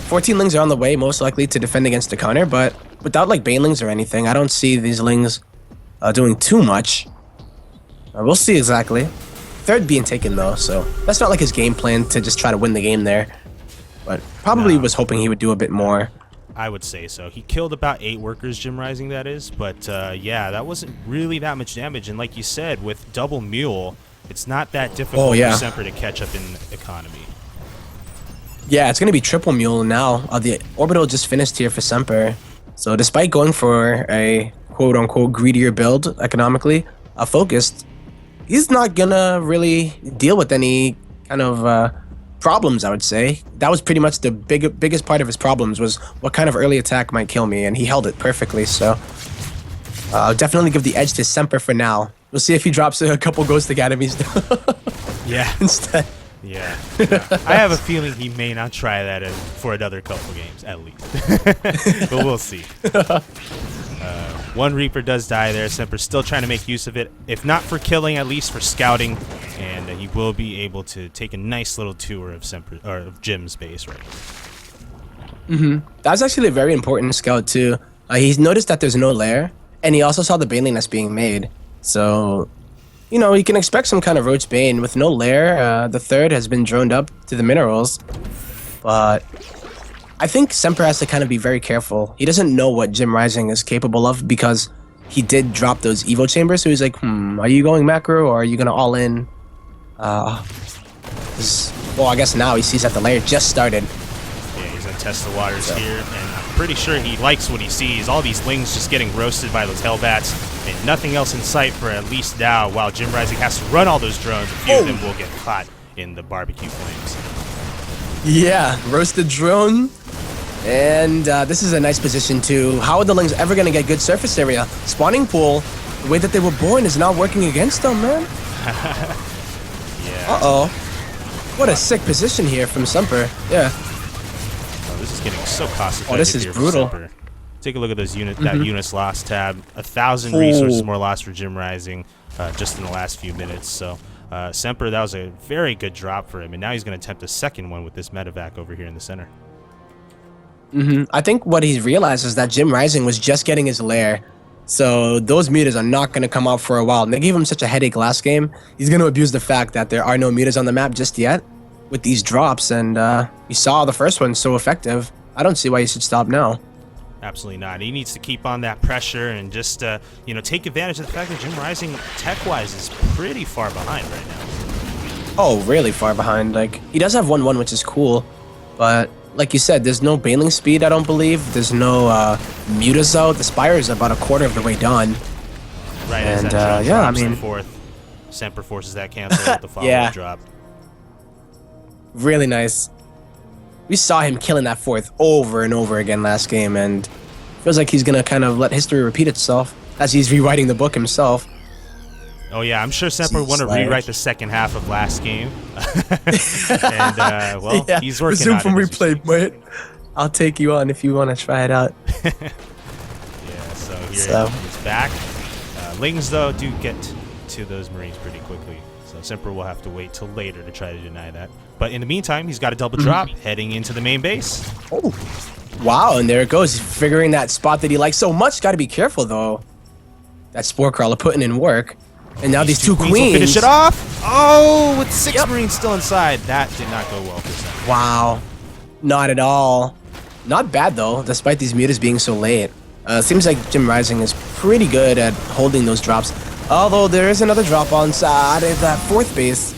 14 Lings are on the way, most likely to defend against the counter, but without like Banelings or anything, I don't see these Lings doing too much. We'll see exactly. Third being taken though, so that's not like his game plan to just try to win the game there. But probably was hoping he would do a bit more. I would say so. He killed about 8 workers, JimRising that is, but yeah, that wasn't really that much damage. And like you said, with double Mule, it's not that difficult for Semper to catch up in economy. Yeah, it's going to be triple Mule now. The Orbital just finished here for Semper. So despite going for a quote-unquote greedier build economically, focused, he's not going to really deal with any kind of problems, I would say. That was pretty much the biggest part of his problems was what kind of early attack might kill me, and he held it perfectly. So I'll definitely give the edge to Semper for now. We'll see if he drops a couple Ghost Academies instead. Yeah. I have a feeling he may not try that for another couple games, at least. But we'll see. One Reaper does die there. Semper's still trying to make use of it. If not for killing, at least for scouting. And he will be able to take a nice little tour of of Jim's base right now. That was actually a very important scout, too. He's noticed that there's no lair. And he also saw the Baneling that's being made. So, you know, you can expect some kind of Roach Bane. With no lair, the third has been droned up to the minerals. But I think Semper has to kind of be very careful. He doesn't know what JimRising is capable of because he did drop those Evo chambers. So he's like, are you going macro or are you going to all in? Well, I guess now he sees that the lair just started. Yeah, he's going to test the waters here. And I'm pretty sure he likes what he sees. All these Lings just getting roasted by those Hellbats. And nothing else in sight for at least now, while JimRising has to run all those drones. A few of them will get caught in the barbecue flames. Yeah, roasted drone. And this is a nice position too. How are the Lings ever going to get good surface area? Spawning pool, the way that they were born is now working against them, man. Yeah. Uh-oh. What a sick position here from Semper. Yeah. Oh, this is getting so cost-effective. Oh, this is brutal. Take a look at those units lost tab. 1,000 resources more lost for JimRising just in the last few minutes. So Semper, that was a very good drop for him, and now he's going to attempt a second one with this medevac over here in the center. I think what he's realized is that JimRising was just getting his lair. So those mutas are not going to come out for a while. And they gave him such a headache last game. He's going to abuse the fact that there are no mutas on the map just yet. with these drops, and you saw the first one so effective. I don't see why you should stop now. Absolutely not. He needs to keep on that pressure and just, you know, take advantage of the fact that JimRising, tech-wise, is pretty far behind right now. Oh, really far behind. Like, he does have 1-1, which is cool, but like you said, there's no bailing speed, I don't believe. There's no mutas out. The Spire is about a quarter of the way done. Right, and as that yeah, I drops mean, the fourth, Semper forces that cancel with the follow-up yeah. drop. Really nice. We saw him killing that fourth over and over again last game, and feels like he's gonna kind of let history repeat itself as he's rewriting the book himself. Oh yeah, I'm sure Semper want to rewrite the second half of last game. And well, yeah. he's working Resume on from it. replay, but I'll take you on if you want to try it out. Yeah, so here he's back. Lings though do get to those Marines pretty quickly, so Semper will have to wait till later to try to deny that. But in the meantime, he's got a double drop heading into the main base. Oh, wow! And there it goes, figuring that spot that he likes so much. Got to be careful though. That Spore Crawler putting in work. And now these two queens will finish it off. Oh, with 6 Marines still inside. That did not go well for Semper. Wow. Not at all. Not bad, though, despite these mutas being so late. Seems like JimRising is pretty good at holding those drops. Although there is another drop on side of that fourth base.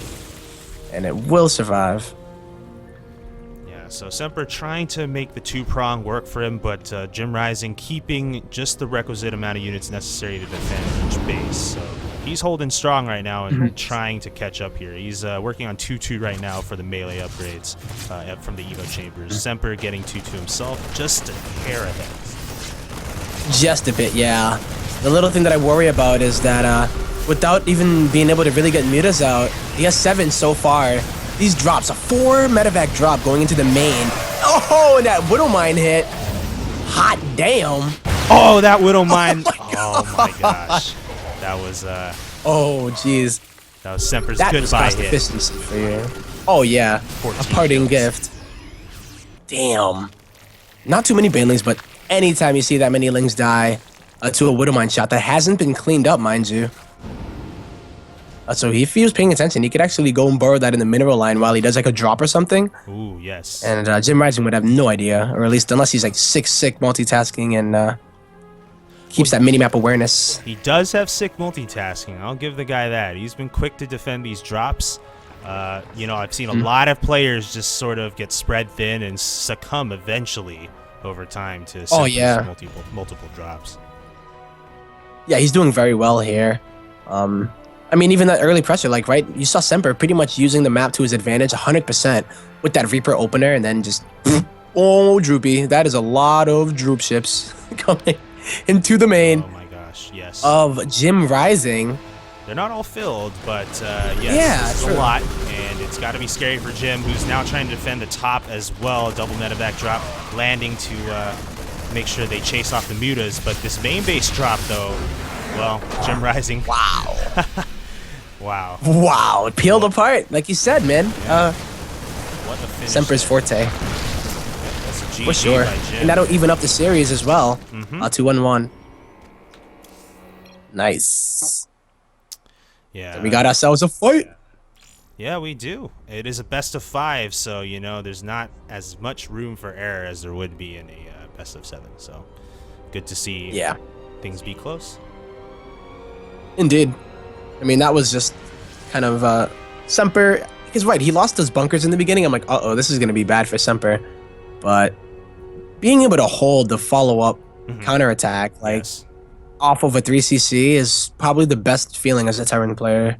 And it will survive. Yeah, so Semper trying to make the 2-prong work for him, but JimRising keeping just the requisite amount of units necessary to defend each base. So he's holding strong right now and trying to catch up here. He's working on 2-2 right now for the melee upgrades from the Evo chambers. Semper getting 2-2 himself, just a hair ahead. Just a bit, yeah. The little thing that I worry about is that without even being able to really get mutas out, he has 7 so far. These drops, a 4 medevac drop going into the main. Oh, and that Widow Mine hit. Hot damn. Oh, that Widow Mine. Oh my gosh. That was oh jeez. That was Semper's That was goodbye cost hit. efficiency for you. Oh yeah. 14 A parting kills. gift. Damn. Not too many banelings, but anytime you see that many lings die to a Widow Mine shot that hasn't been cleaned up, mind you. So if he was paying attention, he could actually go and borrow that in the mineral line while he does like a drop or something. Ooh, yes. And JimRising would have no idea, or at least unless he's like sick multitasking and keeps that minimap awareness. He does have sick multitasking. I'll give the guy that. He's been quick to defend these drops. You know, I've seen a lot of players just sort of get spread thin and succumb eventually over time to multiple drops. Yeah, he's doing very well here. I mean, even that early pressure, like, right? You saw Semper pretty much using the map to his advantage 100% with that Reaper opener and then just, oh, Droopy. That is a lot of Droop ships coming into the main Oh my gosh, yes. of JimRising. They're not all filled, but yes, this is a lot. And it's got to be scary for Jim, who's now trying to defend the top as well. Double medevac drop, landing to make sure they chase off the mutas. But this main base drop, though, well, JimRising. Wow. Wow. Wow. It peeled apart, like you said, man. What a finish. Semper's forte. That's a GG For sure. by Jim. And that'll even up the series as well. 2-1-1. Nice. Yeah. We got ourselves a fight. Yeah, we do. It is a best of 5, so, you know, there's not as much room for error as there would be in a best of 7. So, good to see things be close. Indeed. I mean, that was just kind of Semper. He's right. He lost those bunkers in the beginning. I'm like, uh-oh, this is going to be bad for Semper. But being able to hold the follow-up counterattack, like, off of a 3cc is probably the best feeling as a Terran player.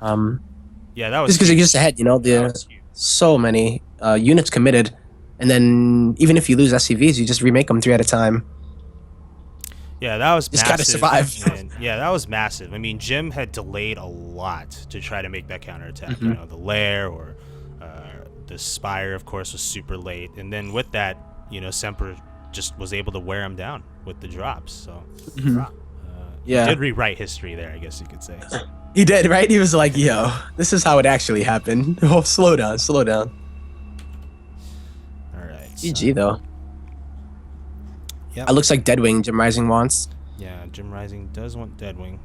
Yeah, that was just because you're just ahead, you know. There's so many units committed. And then even if you lose SCVs, you just remake them 3 at a time. Yeah, that was Just massive. gotta survive. And, yeah, that was massive. I mean, Jim had delayed a lot to try to make that counterattack. You know, the Lair or the Spire, of course, was super late. And then with that, you know, Semper just was able to wear him down with the drops. So, he did rewrite history there, I guess you could say. He did, right? He was like, yo, this is how it actually happened. Oh, slow down, slow down. All right. GG, though. Yeah. It looks like Deadwing JimRising wants. Yeah, JimRising does want Deadwing.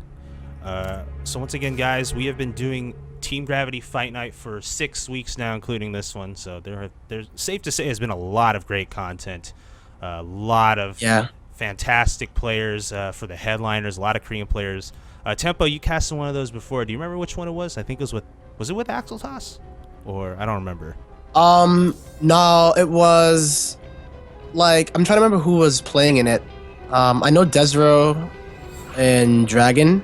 So once again, guys, we have been doing Team Gravity Fight Night for 6 weeks now, including this one. So there's safe to say has been a lot of great content, a lot of fantastic players for the headliners, a lot of Korean players. Tempo, you casted one of those before. Do you remember which one it was? I think it was it with Axel Toss? Or I don't remember. No, it was like I'm trying to remember who was playing in it. I know Desro and Dragon.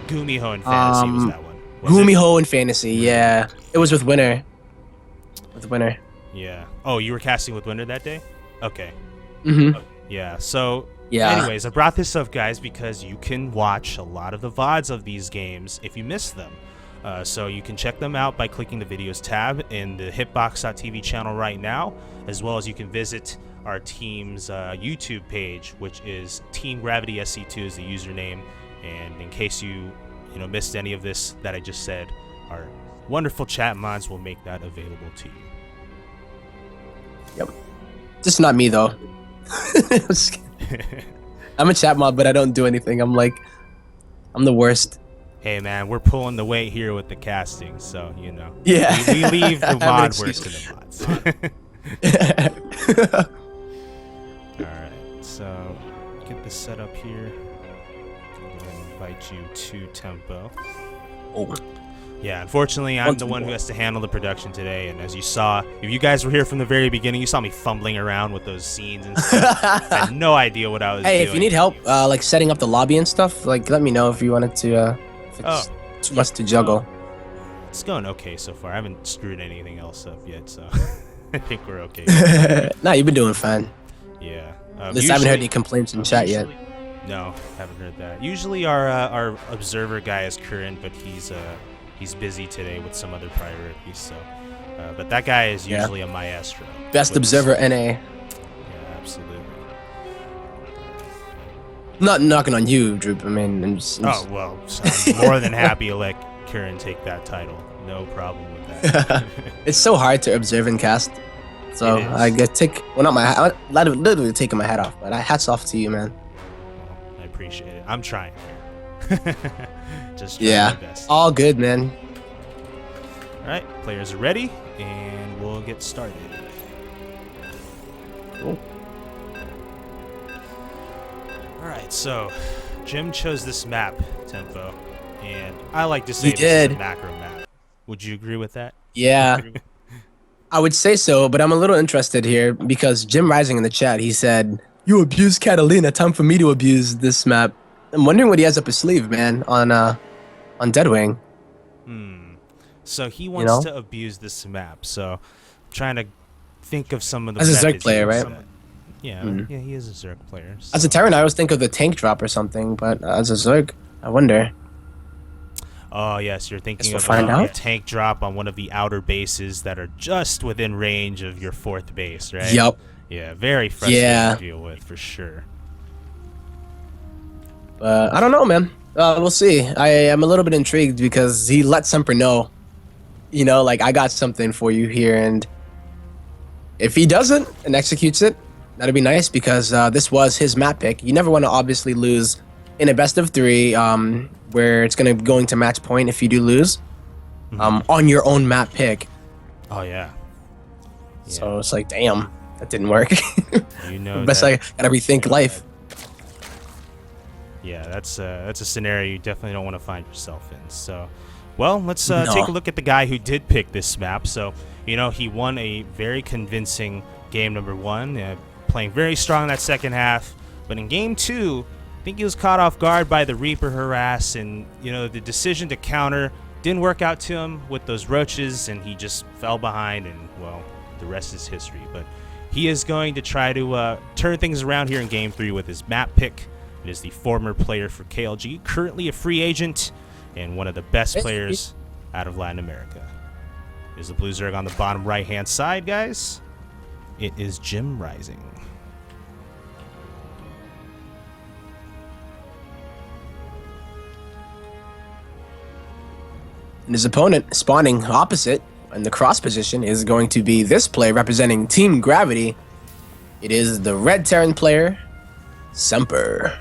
Gumiho in Fantasy was that one. Gumiho in Fantasy, yeah. It was with Winner. With Winner. Yeah. Oh, you were casting with Winner that day? Okay. Mm-hmm. Okay. Yeah. So, yeah. Anyways, I brought this up, guys, because you can watch a lot of the VODs of these games if you miss them. So you can check them out by clicking the videos tab in the hitbox.tv channel right now, as well as you can visit our team's YouTube page, which is Team Gravity SC2 is the username. And in case you missed any of this that I just said, our wonderful chat mods will make that available to you. Yep. Just not me though. I'm a chat mod, but I don't do anything. I'm the worst. Hey man, we're pulling the weight here with the casting, so Yeah. we leave the mod work to the mods. Alright, so get this set up here. I'm gonna invite you to Tempo. Oh. Yeah, unfortunately I'm the one who has to handle the production today, and as you saw, if you guys were here from the very beginning, you saw me fumbling around with those scenes and stuff. I had no idea what I was doing. Hey, if you need help like setting up the lobby and stuff, like let me know if you wanted to if it's too much to juggle. It's going okay so far. I haven't screwed anything else up yet, so I think we're okay. Nah, you've been doing fine. Yeah. At least I haven't heard any complaints in chat yet. No, haven't heard that. Usually our observer guy is Curran, but he's busy today with some other priorities. So, but that guy is usually a maestro. Best observer NA. Yeah, absolutely. Not knocking on you, Droop. I mean, I'm well, I'm more than happy to let Curran take that title. No problem with that. It's so hard to observe and cast. So I get literally taking my hat off, but hats off to you, man. Well, I appreciate it. I'm trying here. Just trying my best. All good, man. All right, players are ready, and we'll get started. Cool. Alright, so Jim chose this map, Tempo, and I like to say He this did. is a macro map. Would you agree with that? Yeah, I would say so, but I'm a little interested here because JimRising in the chat, he said, "You abused Catalina, time for me to abuse this map." I'm wondering what he has up his sleeve, man, on Deadwing. So he wants to abuse this map, so I'm trying to think of some of the As a Zerg methods player, he right? said. Yeah, yeah, he is a Zerg player. So. As a Terran, I always think of the tank drop or something, but as a Zerg, I wonder. Oh, yes, you're thinking Guess of we'll find a out. tank drop on one of the outer bases that are just within range of your 4th base, right? Yep. Yeah, very frustrating to deal with, for sure. I don't know, man. We'll see. I am a little bit intrigued because he let Semper know, like, I got something for you here, and if he doesn't and executes it, that'd be nice because this was his map pick. You never want to obviously lose in a best of 3 where it's going to match point if you do lose on your own map pick. Oh, yeah. So it's like, damn, that didn't work. Best I gotta rethink life. Yeah, that's a scenario you definitely don't want to find yourself in. So, well, let's take a look at the guy who did pick this map. So, he won a very convincing game number 1, playing very strong in that second half. But in game 2, I think he was caught off guard by the Reaper harass, and the decision to counter didn't work out to him with those roaches, and he just fell behind, and well, the rest is history. But he is going to try to turn things around here in game 3 with his map pick. It is the former player for KLG, currently a free agent, and one of the best players out of Latin America. Is the Blue Zerg on the bottom right-hand side, guys? It is JimRising. And his opponent spawning opposite in the cross position is going to be this play representing Team Gravity. It is the red Terran player, Semper.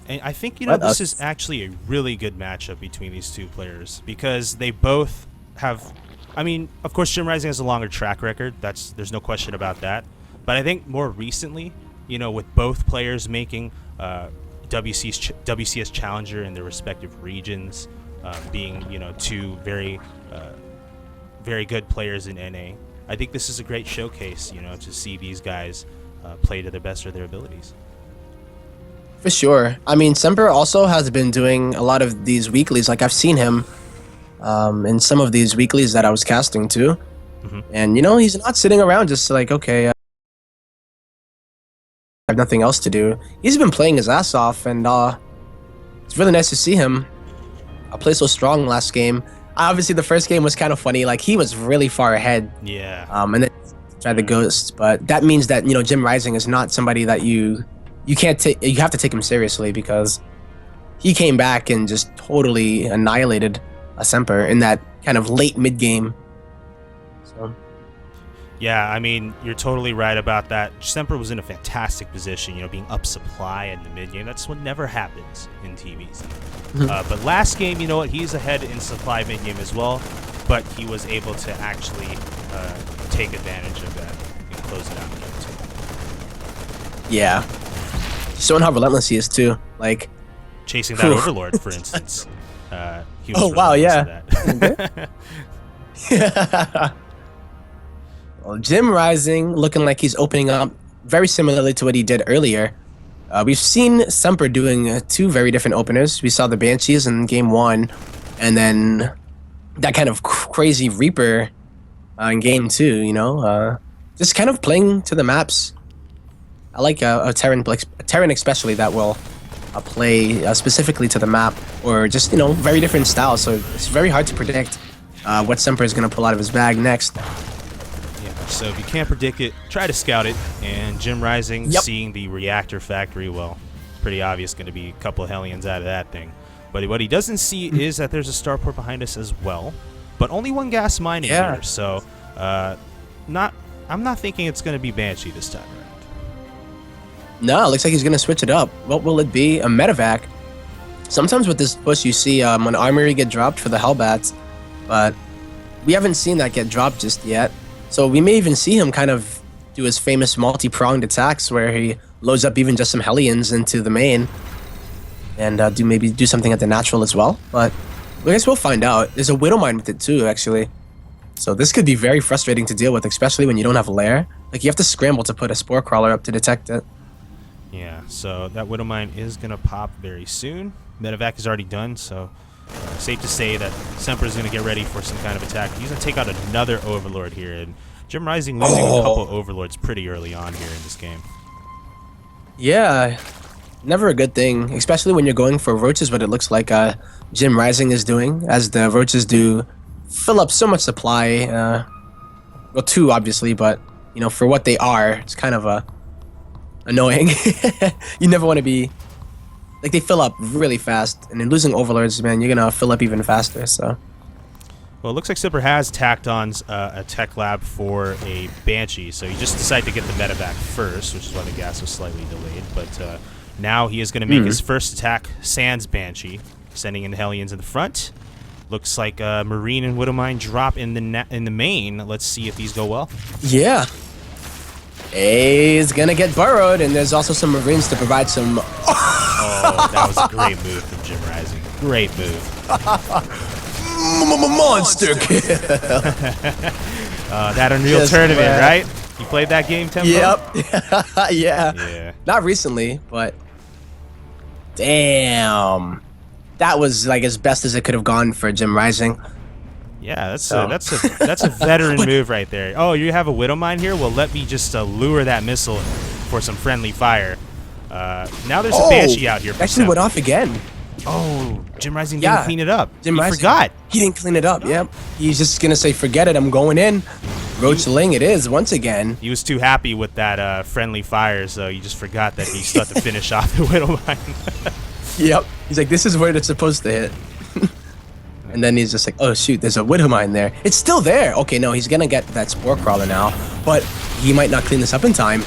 And I think, this is actually a really good matchup between these two players because they both have, I mean, of course, JimRising has a longer track record. There's no question about that. But I think more recently, with both players making WCS Challenger in their respective regions, being, two very, very good players in NA, I think this is a great showcase, to see these guys play to the best of their abilities. For sure. I mean, Semper also has been doing a lot of these weeklies. Like, I've seen him in some of these weeklies that I was casting too. Mm-hmm. And, he's not sitting around just like, okay, I have nothing else to do. He's been playing his ass off, and it's really nice to see him play so strong last game. Obviously, the first game was kind of funny. Like, he was really far ahead. Yeah. And then tried the ghost. But that means that, JimRising is not somebody that you can't take. You have to take him seriously because he came back and just totally annihilated a Semper in that kind of late mid game. So yeah, I mean, you're totally right about that. Semper was in a fantastic position, being up supply in the mid game. That's what never happens in TVs. But last game, he's ahead in supply mid game as well, but he was able to actually take advantage of that and close it out in game 2. yeah. Showing how relentless he is too. Like chasing that Overlord, for instance. He was wow, yeah. Yeah. Well, JimRising looking like he's opening up very similarly to what he did earlier. We've seen Semper doing 2 very different openers. We saw the Banshees in game 1, and then that kind of crazy Reaper in game 2. Just kind of playing to the maps. I like a Terran especially that will play specifically to the map, or just very different styles. So it's very hard to predict what Semper is going to pull out of his bag next. Yeah, so if you can't predict it, try to scout it. And JimRising, seeing the reactor factory, well, pretty obvious going to be a couple of Hellions out of that thing. But what he doesn't see is that there's a starport behind us as well, but only 1 gas mine in here. So I'm not thinking it's going to be Banshee this time around. No, it looks like he's going to switch it up. What will it be? A medevac. Sometimes with this push, you see an armory get dropped for the Hellbats, but we haven't seen that get dropped just yet. So we may even see him kind of do his famous multi-pronged attacks where he loads up even just some Hellions into the main and do something at the natural as well. But I guess we'll find out. There's a Widow Mine with it too, actually. So this could be very frustrating to deal with, especially when you don't have a lair. Like, you have to scramble to put a Spore Crawler up to detect it. Yeah, so that Widow Mine is going to pop very soon. Medevac is already done, so safe to say that Semper is going to get ready for some kind of attack. He's going to take out another Overlord here, and JimRising losing a couple Overlords pretty early on here in this game. Yeah, never a good thing, especially when you're going for Roaches, what it looks like JimRising is doing, as the Roaches do fill up so much supply. Well, 2 obviously, but for what they are, it's kind of annoying. You never want to be like, they fill up really fast, and then losing Overlords, man, you're gonna fill up even faster. So well, it looks like Semper has tacked on a tech lab for a Banshee, so he just decided to get the medevac first, which is why the gas was slightly delayed. But now he is going to make his first attack, sans Banshee, sending in the Hellions in the front. Looks like Marine and Widow Mine drop in the main. Let's see if these go well. yeah, A is gonna get burrowed, and there's also some Marines to provide some. Oh, that was a great move from JimRising. Great move. Monster kill. That Unreal Tournament, man. right? You played that game, Tempo? Yep. Yeah. Yeah. Not recently, but damn, that was like as best as it could have gone for JimRising. Yeah, that's a veteran move right there. Oh, you have a Widow Mine here? Well, let me just lure that missile for some friendly fire. Now there's a Banshee out here. Actually went off again. Oh, JimRising didn't clean it up. JimRising forgot. He didn't clean it up. Yep. He's just gonna say, "Forget it. I'm going in." Roach Ling, it is once again. He was too happy with that friendly fire, so he just forgot that he still had to finish off the Widow Mine. Yep. He's like, "This is where it's supposed to hit." And then he's just like, "Oh shoot, there's a Widow Mine there. It's still there." Okay, no, he's gonna get that Spore Crawler now, but he might not clean this up in time.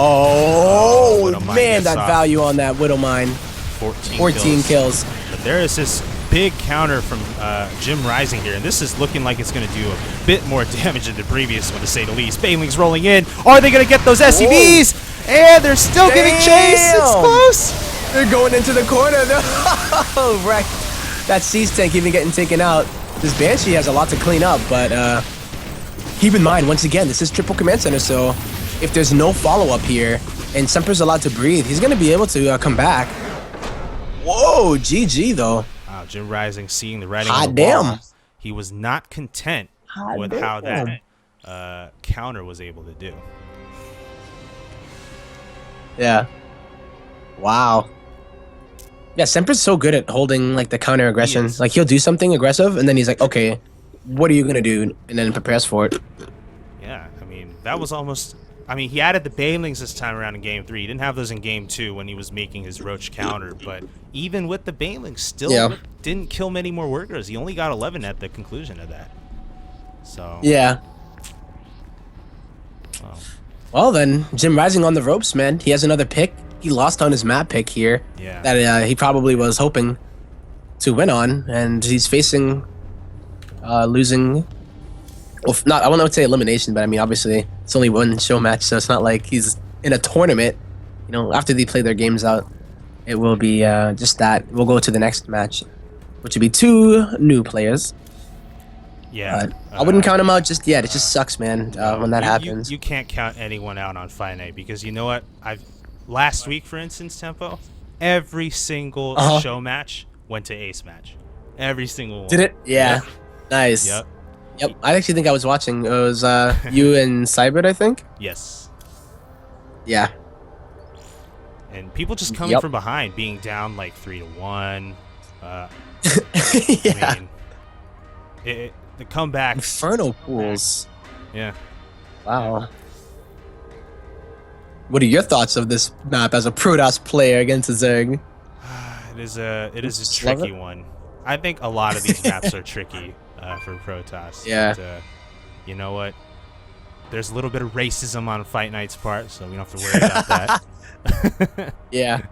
Oh, Widow Mine man, gets that off. value on that Widow Mine. 14 kills. But there is this big counter from JimRising here, and this is looking like it's going to do a bit more damage than the previous one, to say the least. Baneling's rolling in. Are they going to get those SCVs? And they're still giving chase. It's close. They're going into the corner. Oh, right. That Siege tank even getting taken out. This Banshee has a lot to clean up, but keep in mind, once again, this is triple command center, so if there's no follow-up here and Semper's allowed to breathe, he's going to be able to come back. Whoa, GG, though. Wow, JimRising seeing the writing Hot on the wall. damn. He was not content with how that counter was able to do. Yeah. Wow. Yeah, Semper's so good at holding like the counter aggression. He is. Like he'll do something aggressive, and then he's like, "Okay, what are you gonna do?" And then prepares for it. Yeah, I mean, that was almost... I mean, he added the Banelings this time around in Game 3. He didn't have those in Game 2 when he was making his Roach counter, but even with the Banelings, still didn't kill many more workers. He only got 11 at the conclusion of that. So... Yeah. Wow. Well then, JimRising on the ropes, man. He has another pick. He lost on his map pick here. Yeah. That he probably was hoping to win on, and he's facing losing. Well, not I won't say elimination, but I mean obviously it's only one show match, so it's not like he's in a tournament. You know, after they play their games out, it will be just that. We'll go to the next match, which would be 2 new players. Yeah. I wouldn't count him out just yet. It just sucks, man, when that happens. You can't count anyone out on Fight Night because you know what? Last week, for instance, Tempo, every single show match went to ace match. Every single one. Did it? Yeah. Nice. Yep. Yep. I actually think I was watching. It was you and Cybert, I think. Yes. Yeah. And people just coming from behind, being down like 3-1. Yeah. I mean, the comebacks. Inferno pools. Yeah. Wow. What are your thoughts of this map as a Protoss player against a Zerg? It is a Just love tricky it. one. I think a lot of these maps are tricky for Protoss. Yeah. But, you know what? There's a little bit of racism on Fight Night's part, so we don't have to worry about that. Yeah.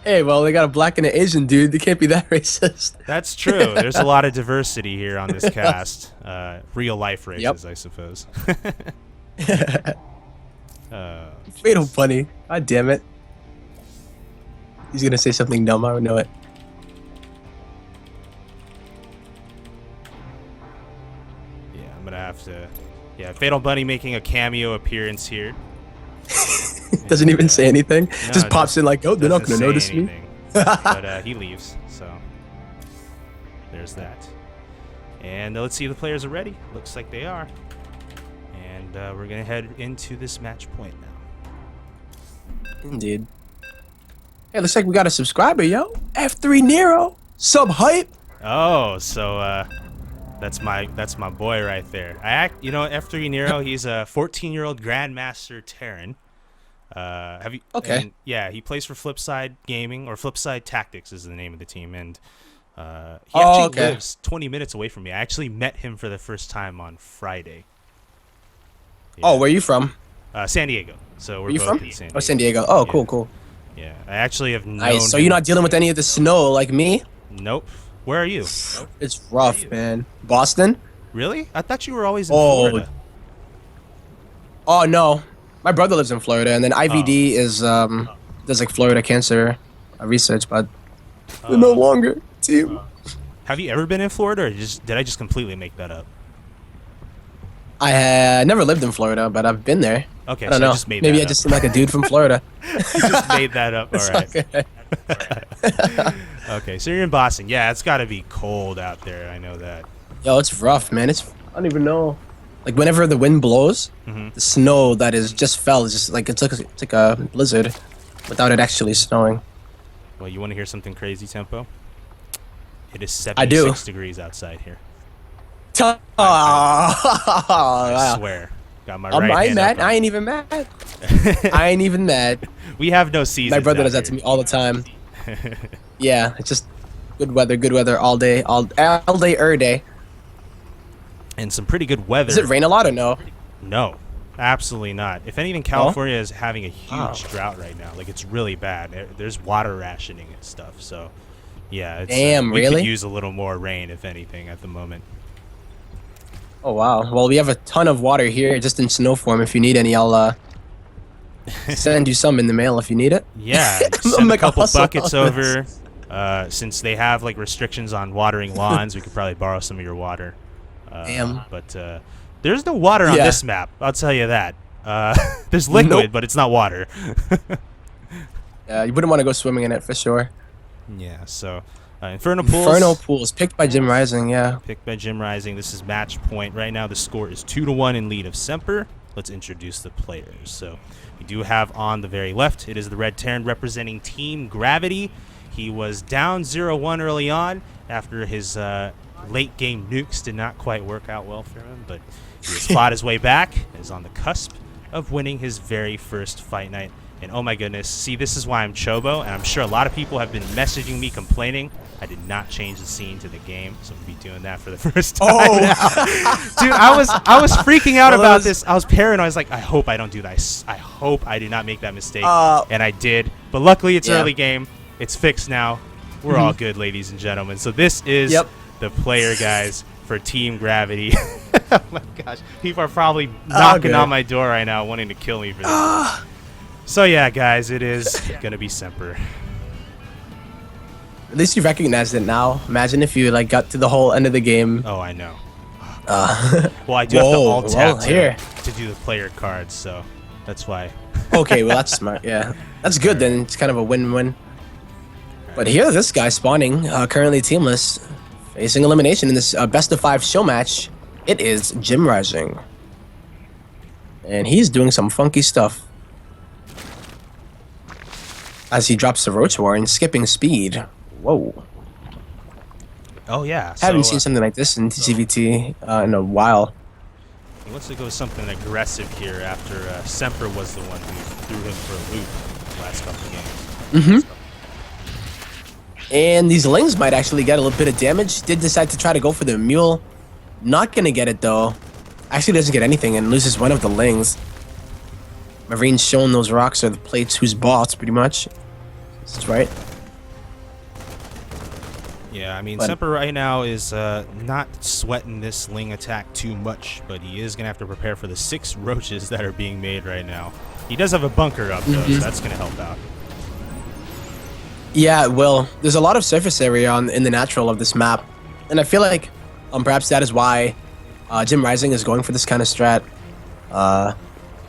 Hey, well, they got a black and an Asian dude. They can't be that racist. That's true. There's a lot of diversity here on this cast. Real life races, I suppose. Fatal funny. God damn it. He's gonna say something dumb. I would know it. Yeah, I'm gonna have to. Yeah, Fatal Bunny making a cameo appearance here. Doesn't even say anything. No, Just pops in like, oh, they're not doesn't gonna say notice me. anything. But he leaves, so there's that. And let's see if the players are ready. Looks like they are. And we're gonna head into this match point now. Indeed. Hey, looks like we got a subscriber, yo. F3 Nero. Sub hype. Oh, so that's my boy right there. You know, F3 Nero, he's a 14-year-old Grandmaster Terran. Have you? Okay. And, yeah, he plays for Flipside Gaming, or Flipside Tactics is the name of the team, and he actually lives 20 minutes away from me. I actually met him for the first time on Friday. Yeah. Oh, where are you from? San Diego. So we're Where you both from? in San Diego. Oh, San Diego. Oh, Yeah. cool, cool. Yeah, I actually have known. Nice. So him- you're not dealing with any of the snow like me? Nope. Where are you? It's rough, man. Boston? Really? I thought you were always in Oh. Florida. Oh no, my brother lives in Florida, and then IVD is does like Florida cancer research, but they're no longer team. Have you ever been in Florida, or did I just completely make that up? I had never lived in Florida, but I've been there. Okay, I don't so know. I just made Maybe that I up. just seem like a dude from Florida. I just made that up. All right. Okay. Okay, so you're in Boston. Yeah, it's got to be cold out there. I know that. Yo, it's rough, man. I don't even know. Like whenever the wind blows, the snow that is just fell is just like it's like a blizzard, without it actually snowing. Well, you want to hear something crazy, Tempo? It is I do. 76 degrees outside here. Oh, I wow. swear. Got my I right ain't hand mad. up. I ain't even mad. I ain't even mad. We have no seasons. My brother out does that to here. me all the time. Yeah, it's just good weather all day, all day, day. And some pretty good weather. Does it rain a lot or no? No. Absolutely not. If anything, California is having a huge drought right now. Like, it's really bad. There's water rationing and stuff. So, yeah, it's, Damn, we really? could use a little more rain, if anything, at the moment. Oh wow. Well, we have a ton of water here, just in snow form. If you need any, I'll send you some in the mail if you need it. Yeah, send a couple buckets over. Since they have like restrictions on watering lawns, we could probably borrow some of your water. Damn. But there's no water on this map. I'll tell you that. There's liquid, but it's not water. Yeah, you wouldn't want to go swimming in it for sure. Yeah. So Inferno Pools. Inferno Pools picked by JimRising. Yeah. Picked by JimRising. This is match point right now. The score is 2-1 in lead of Semper. Let's introduce the players. So we do have on the very left, it is the Red Terran representing Team Gravity. He was down 0-1 early on after his late game nukes did not quite work out well for him, but he has fought his way back and is on the cusp of winning his very first fight night. And oh my goodness, see, this is why I'm Chobo, and I'm sure a lot of people have been messaging me complaining I did not change the scene to the game, so we'll be doing that for the first time. Dude, I was freaking out about this. I was paranoid. I was like, I hope I don't do that. I hope I did not make that mistake, and I did. But luckily, it's early game. It's fixed now. We're all good, ladies and gentlemen. So this is the player, guys, for Team Gravity. Oh my gosh, people are probably knocking on my door right now, wanting to kill me for this. So yeah, guys, it is gonna be Semper. At least you recognized it now. Imagine if you like got to the whole end of the game. Oh, I know. Well, I do have to alt tab to do the player cards, so that's why. Okay, well that's smart. Yeah, that's good then. It's kind of a win-win. But here's this guy spawning, currently teamless, facing elimination in this best of 5 show match. It is JimRising, and he's doing some funky stuff as he drops the Roach Warren, skipping speed. Whoa. Oh, yeah. Haven't seen something like this in TCVT in a while. He wants to go something aggressive here after Semper was the one who threw him for a loop the last couple of games. And these Lings might actually get a little bit of damage. Did decide to try to go for the Mule. Not going to get it, though. Actually doesn't get anything and loses one of the Lings. Marine's showing those rocks are the plates whose boss, pretty much. That's right. Yeah, I mean, Semper right now is not sweating this Ling attack too much, but he is going to have to prepare for the 6 roaches that are being made right now. He does have a bunker up, though, so that's going to help out. Yeah, well, there's a lot of surface area in the natural of this map, and I feel like perhaps that is why JimRising is going for this kind of strat.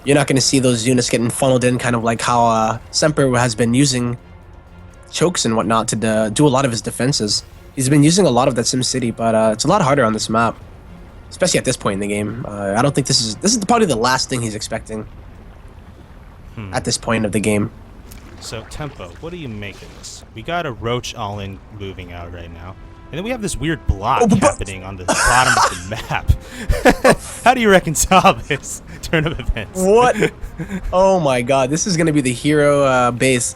You're not going to see those units getting funneled in, kind of like how Semper has been using chokes and whatnot to do a lot of his defenses. He's been using a lot of that SimCity, but it's a lot harder on this map, especially at this point in the game. I don't think this is probably the last thing he's expecting at this point of the game. So, Tempo, what do you make of this? We got a Roach all-in moving out right now. And then we have this weird block happening on the bottom of the map. How do you reconcile this turn of events? What? Oh my god, this is going to be the hero base.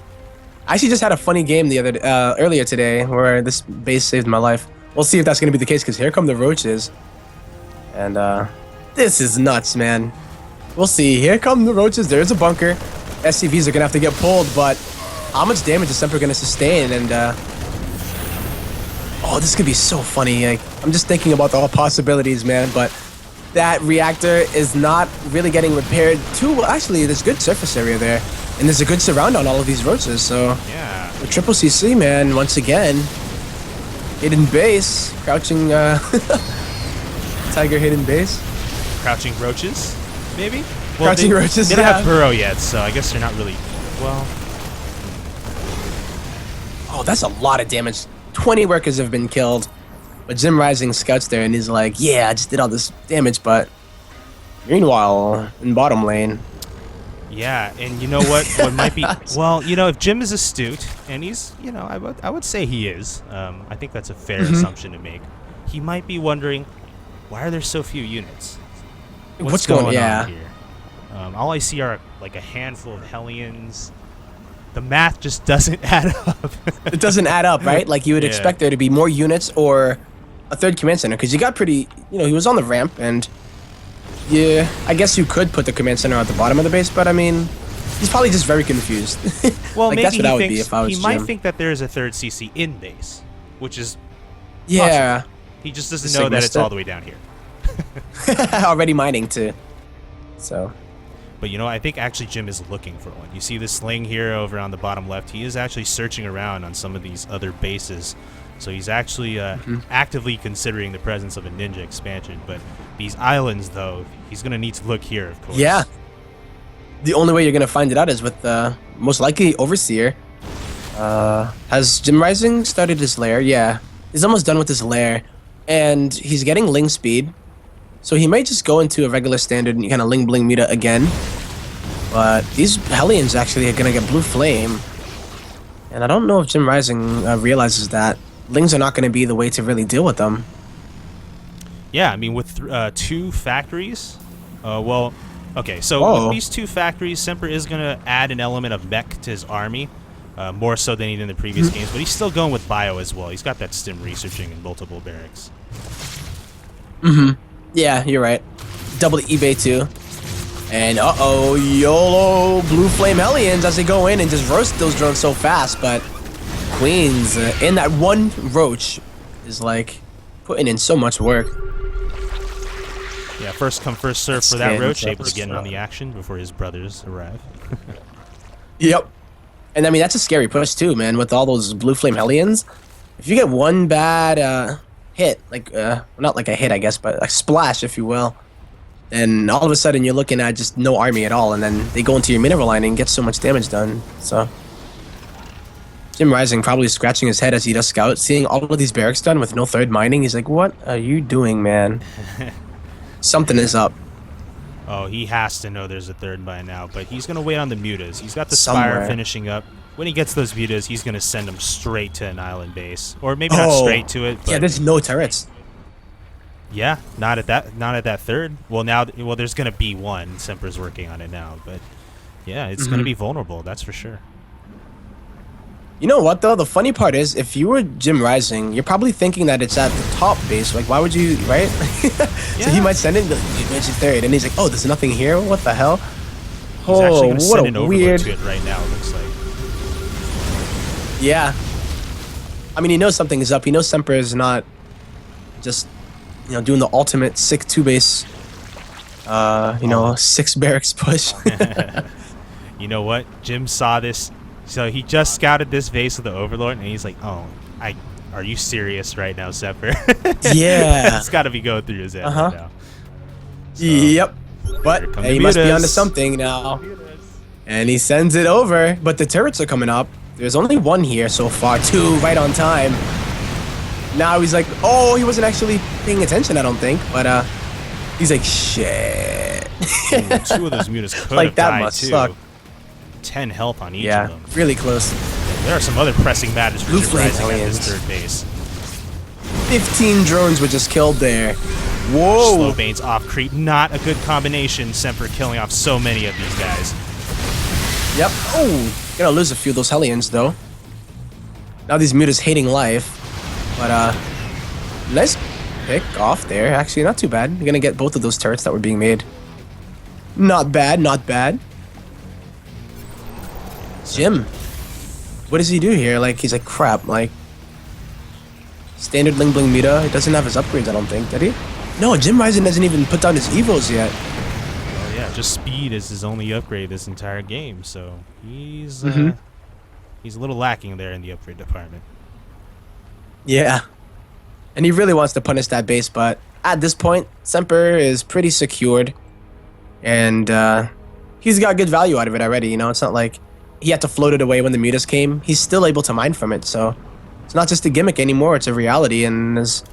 I actually just had a funny game earlier today where this base saved my life. We'll see if that's going to be the case, because here come the Roaches. And this is nuts, man. We'll see. Here come the Roaches. There's a bunker. SCVs are going to have to get pulled, but how much damage is Semper going to sustain? And oh, this could be so funny. Like, I'm just thinking about all possibilities, man. But that reactor is not really getting repaired too well. Actually, there's good surface area there, and there's a good surround on all of these Roaches. So yeah, the triple CC, man, once again, hidden base, crouching tiger hidden base, crouching Roaches, maybe. Well, crouching Roaches. They don't have burrow yet, so I guess they're not really well. Oh, that's a lot of damage. 20 workers have been killed. But JimRising scouts there and he's like, yeah, I just did all this damage, but meanwhile, in bottom lane. Yeah, and you know what? What might be, well, you know, if Jim is astute, and he's, you know, I would say he is. I think that's a fair assumption to make. He might be wondering, why are there so few units? What's going on here? All I see are like a handful of Hellions. The math just doesn't add up. It doesn't add up, right? Like you would expect there to be more units or a third command center, because you got pretty, you know, he was on the ramp and Yeah, I guess you could put the command center at the bottom of the base, but I mean, he's probably just very confused. Well, like, maybe that's what he I would thinks be if I was he might Jim. think that there is a third CC in base, which is Yeah, he just doesn't Just know like that missed it's it. all the way down here. already mining too. So, But you know, I think actually Jim is looking for one. You see this sling here over on the bottom left. He is actually searching around on some of these other bases. So he's actually actively considering the presence of a ninja expansion. But these islands, though, he's going to need to look here, of course. yeah. The only way you're gonna find it out is with most likely Overseer. Has JimRising started his lair? Yeah, he's almost done with his lair, and he's getting Ling speed, so he might just go into a regular standard and kind of Ling Bling Meta again. But these Hellions actually are gonna get Blue Flame, and I don't know if JimRising realizes that Lings are not gonna be the way to really deal with them. Yeah, I mean, with 2 factories, well, okay, so Whoa. with these 2 factories, Semper is going to add an element of mech to his army, more so than he did in the previous games, but he's still going with bio as well. He's got that stim researching in multiple barracks. Yeah, you're right. Double eBay too. And uh-oh, YOLO Blue Flame Hellions as they go in and just roast those drones so fast, but Queens in that one roach is like putting in so much work. Yeah, first come, first serve Let's for that stand roach, up able to as get in on well. the action before his brothers arrive. Yep. And I mean, that's a scary push too, man, with all those Blue Flame Hellions. If you get one bad hit, like, not like a hit, I guess, but a splash, if you will, then all of a sudden you're looking at just no army at all, and then they go into your mineral line and get so much damage done, so... JimRising probably scratching his head as he does scout, seeing all of these barracks done with no third mining. He's like, what are you doing, man? Something is up. Oh, he has to know there's a third by now, but he's going to wait on the mutas. He's got the Spire Somewhere. finishing up. When he gets those mutas, he's going to send them straight to an island base. Or maybe not straight to it, but Yeah, there's no turrets. yeah, not at that third. Well, there's going to be one. Semper's working on it now, but yeah, it's going to be vulnerable, that's for sure. You know what, though? The funny part is, if you were JimRising, you're probably thinking that it's at the top base. Like, why would you, right? So he Yeah. might send it, you mentioned third, and he's like, oh, there's nothing here? What the hell? He's actually going to what send a an overload weird... to it right now, it looks like. Yeah. I mean, he knows something is up. He knows Semper is not just, doing the ultimate sick 2-base, 6 barracks push. You know what? Jim saw this. So he just scouted this base with the Overlord, and he's like, "Oh, are you serious right now, Semper?" Yeah. It's got to be going through his head Uh-huh. right now. So, Yep. But here come hey, the he must be mutas. onto something now. And he sends it over, but the turrets are coming up. There's only one here so far, 2 right on time. Now he's like, oh, he wasn't actually paying attention, I don't think. But he's like, shit. Ooh, 2 of those mutas could Like, have that died must too. suck. 10 health on each Yeah, of them. really close. There are some other pressing matters for Blue Jim Flame Rising at this Aliens. third base. 15 drones were just killed there. Slow Whoa. Bane's off creep, not a good combination. Semper killing off so many of these guys. Yep. Oh, gonna lose a few of those Hellions, though. Now these mutas hating life. But, nice pick off there. Actually, not too bad. You're gonna get both of those turrets that were being made. Not bad, not bad. Jim. What does he do here? Like, he's like, crap, like... Standard Ling Bling Meta. He doesn't have his upgrades, I don't think, did he? No, JimRising doesn't even put down his Evos yet. Oh yeah, just speed is his only upgrade this entire game, so he's he's a little lacking there in the upgrade department. Yeah. And he really wants to punish that base, but at this point, Semper is pretty secured. And he's got good value out of it already, It's not like he had to float it away when the mutas came. He's still able to mine from it, so it's not just a gimmick anymore, it's a reality, and is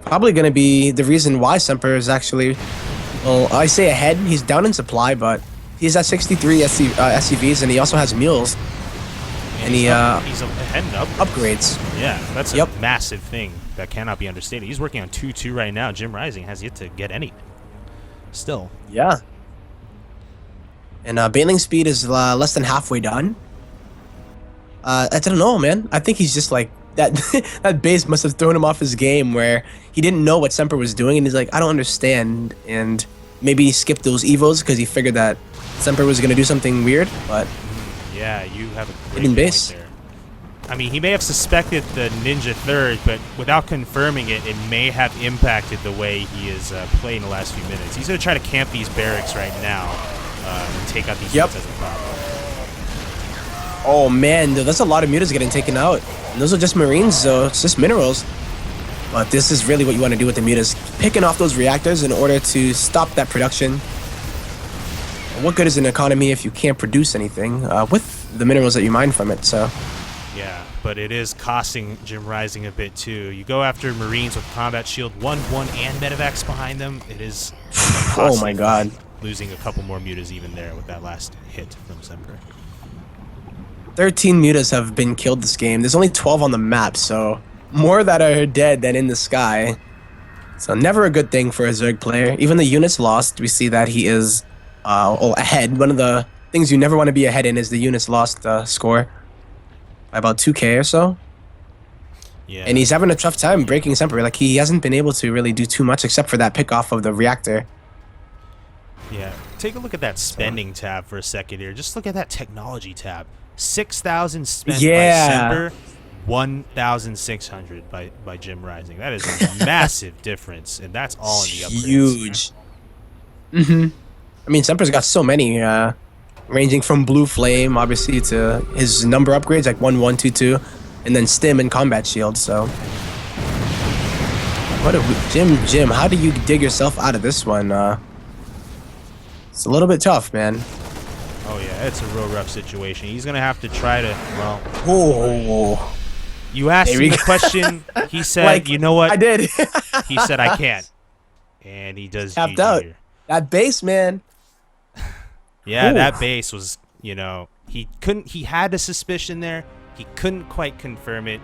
probably going to be the reason why Semper is actually, well, I say ahead. He's down in supply, but he's at 63 SCVs, and he also has mules. And he he's ahead and up. upgrades. Yeah, that's Yep. a massive thing that cannot be understated. He's working on 2-2 right now. JimRising has yet to get anything. Still. Yeah. And bailing speed is less than halfway done. I don't know, man. I think he's just like that. That base must have thrown him off his game, where he didn't know what Semper was doing, and he's like, I don't understand. And maybe skip those evos because he figured that Semper was gonna do something weird. But Yeah, you have a great hidden point base. there. I mean, he may have suspected the ninja third, but without confirming it, it may have impacted the way he is playing the last few minutes. He's going to try to camp these barracks right now and take out these units as a problem. Oh man, dude, that's a lot of mutas getting taken out. And those are just marines, so it's just minerals. But this is really what you want to do with the mutas. Picking off those reactors in order to stop that production. What good is an economy if you can't produce anything with the minerals that you mine from it, so... Yeah, but it is costing JimRising a bit too. You go after Marines with combat shield 1-1 and medevacs behind them. It is Oh my god. losing a couple more mutas even there with that last hit from Semper. 13 mutas have been killed this game. There's only 12 on the map, so more that are dead than in the sky. So never a good thing for a Zerg player. Even the units lost, we see that he is ahead. One of the things you never want to be ahead in is the units lost score. By about 2k or so. Yeah. And he's having a tough time breaking Semper. Like, he hasn't been able to really do too much except for that pick off of the reactor. Yeah. Take a look at that spending tab for a second here. Just look at that technology tab. 6,000 spent by Semper, 1,600 by JimRising. That is a massive difference, and that's all in the upgrades. Huge. I mean, Semper's got so many, ranging from Blue Flame, obviously, to his number upgrades, like 1, 1, 2, 2, and then Stim and Combat Shield, so... What a... Jim, how do you dig yourself out of this one? It's a little bit tough, man. Oh, yeah, it's a real rough situation. He's going to have to try to, well... Oh. You asked him the question, he said, Like, you know what? I did. He said, I can't. And he does Tapped GG out. here. That base, man. Yeah, Ooh. that base was, he had a suspicion there. He couldn't quite confirm it.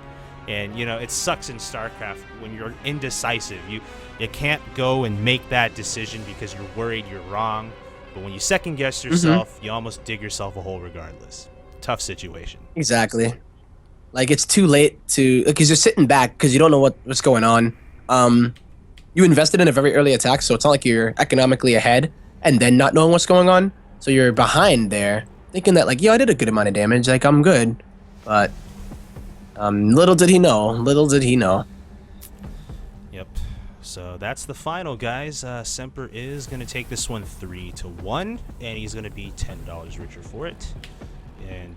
And, it sucks in StarCraft when you're indecisive. You can't go and make that decision because you're worried you're wrong. But when you second guess yourself, you almost dig yourself a hole regardless. Tough situation. Exactly. Like, it's too late to... Because you're sitting back because you don't know what's going on. You invested in a very early attack, so it's not like you're economically ahead and then not knowing what's going on. So you're behind there, thinking that, like, yo, I did a good amount of damage, like, I'm good. But little did he know. Little did he know. Yep. So that's the final, guys. Semper is going to take this one 3-1, and he's going to be $10 richer for it. And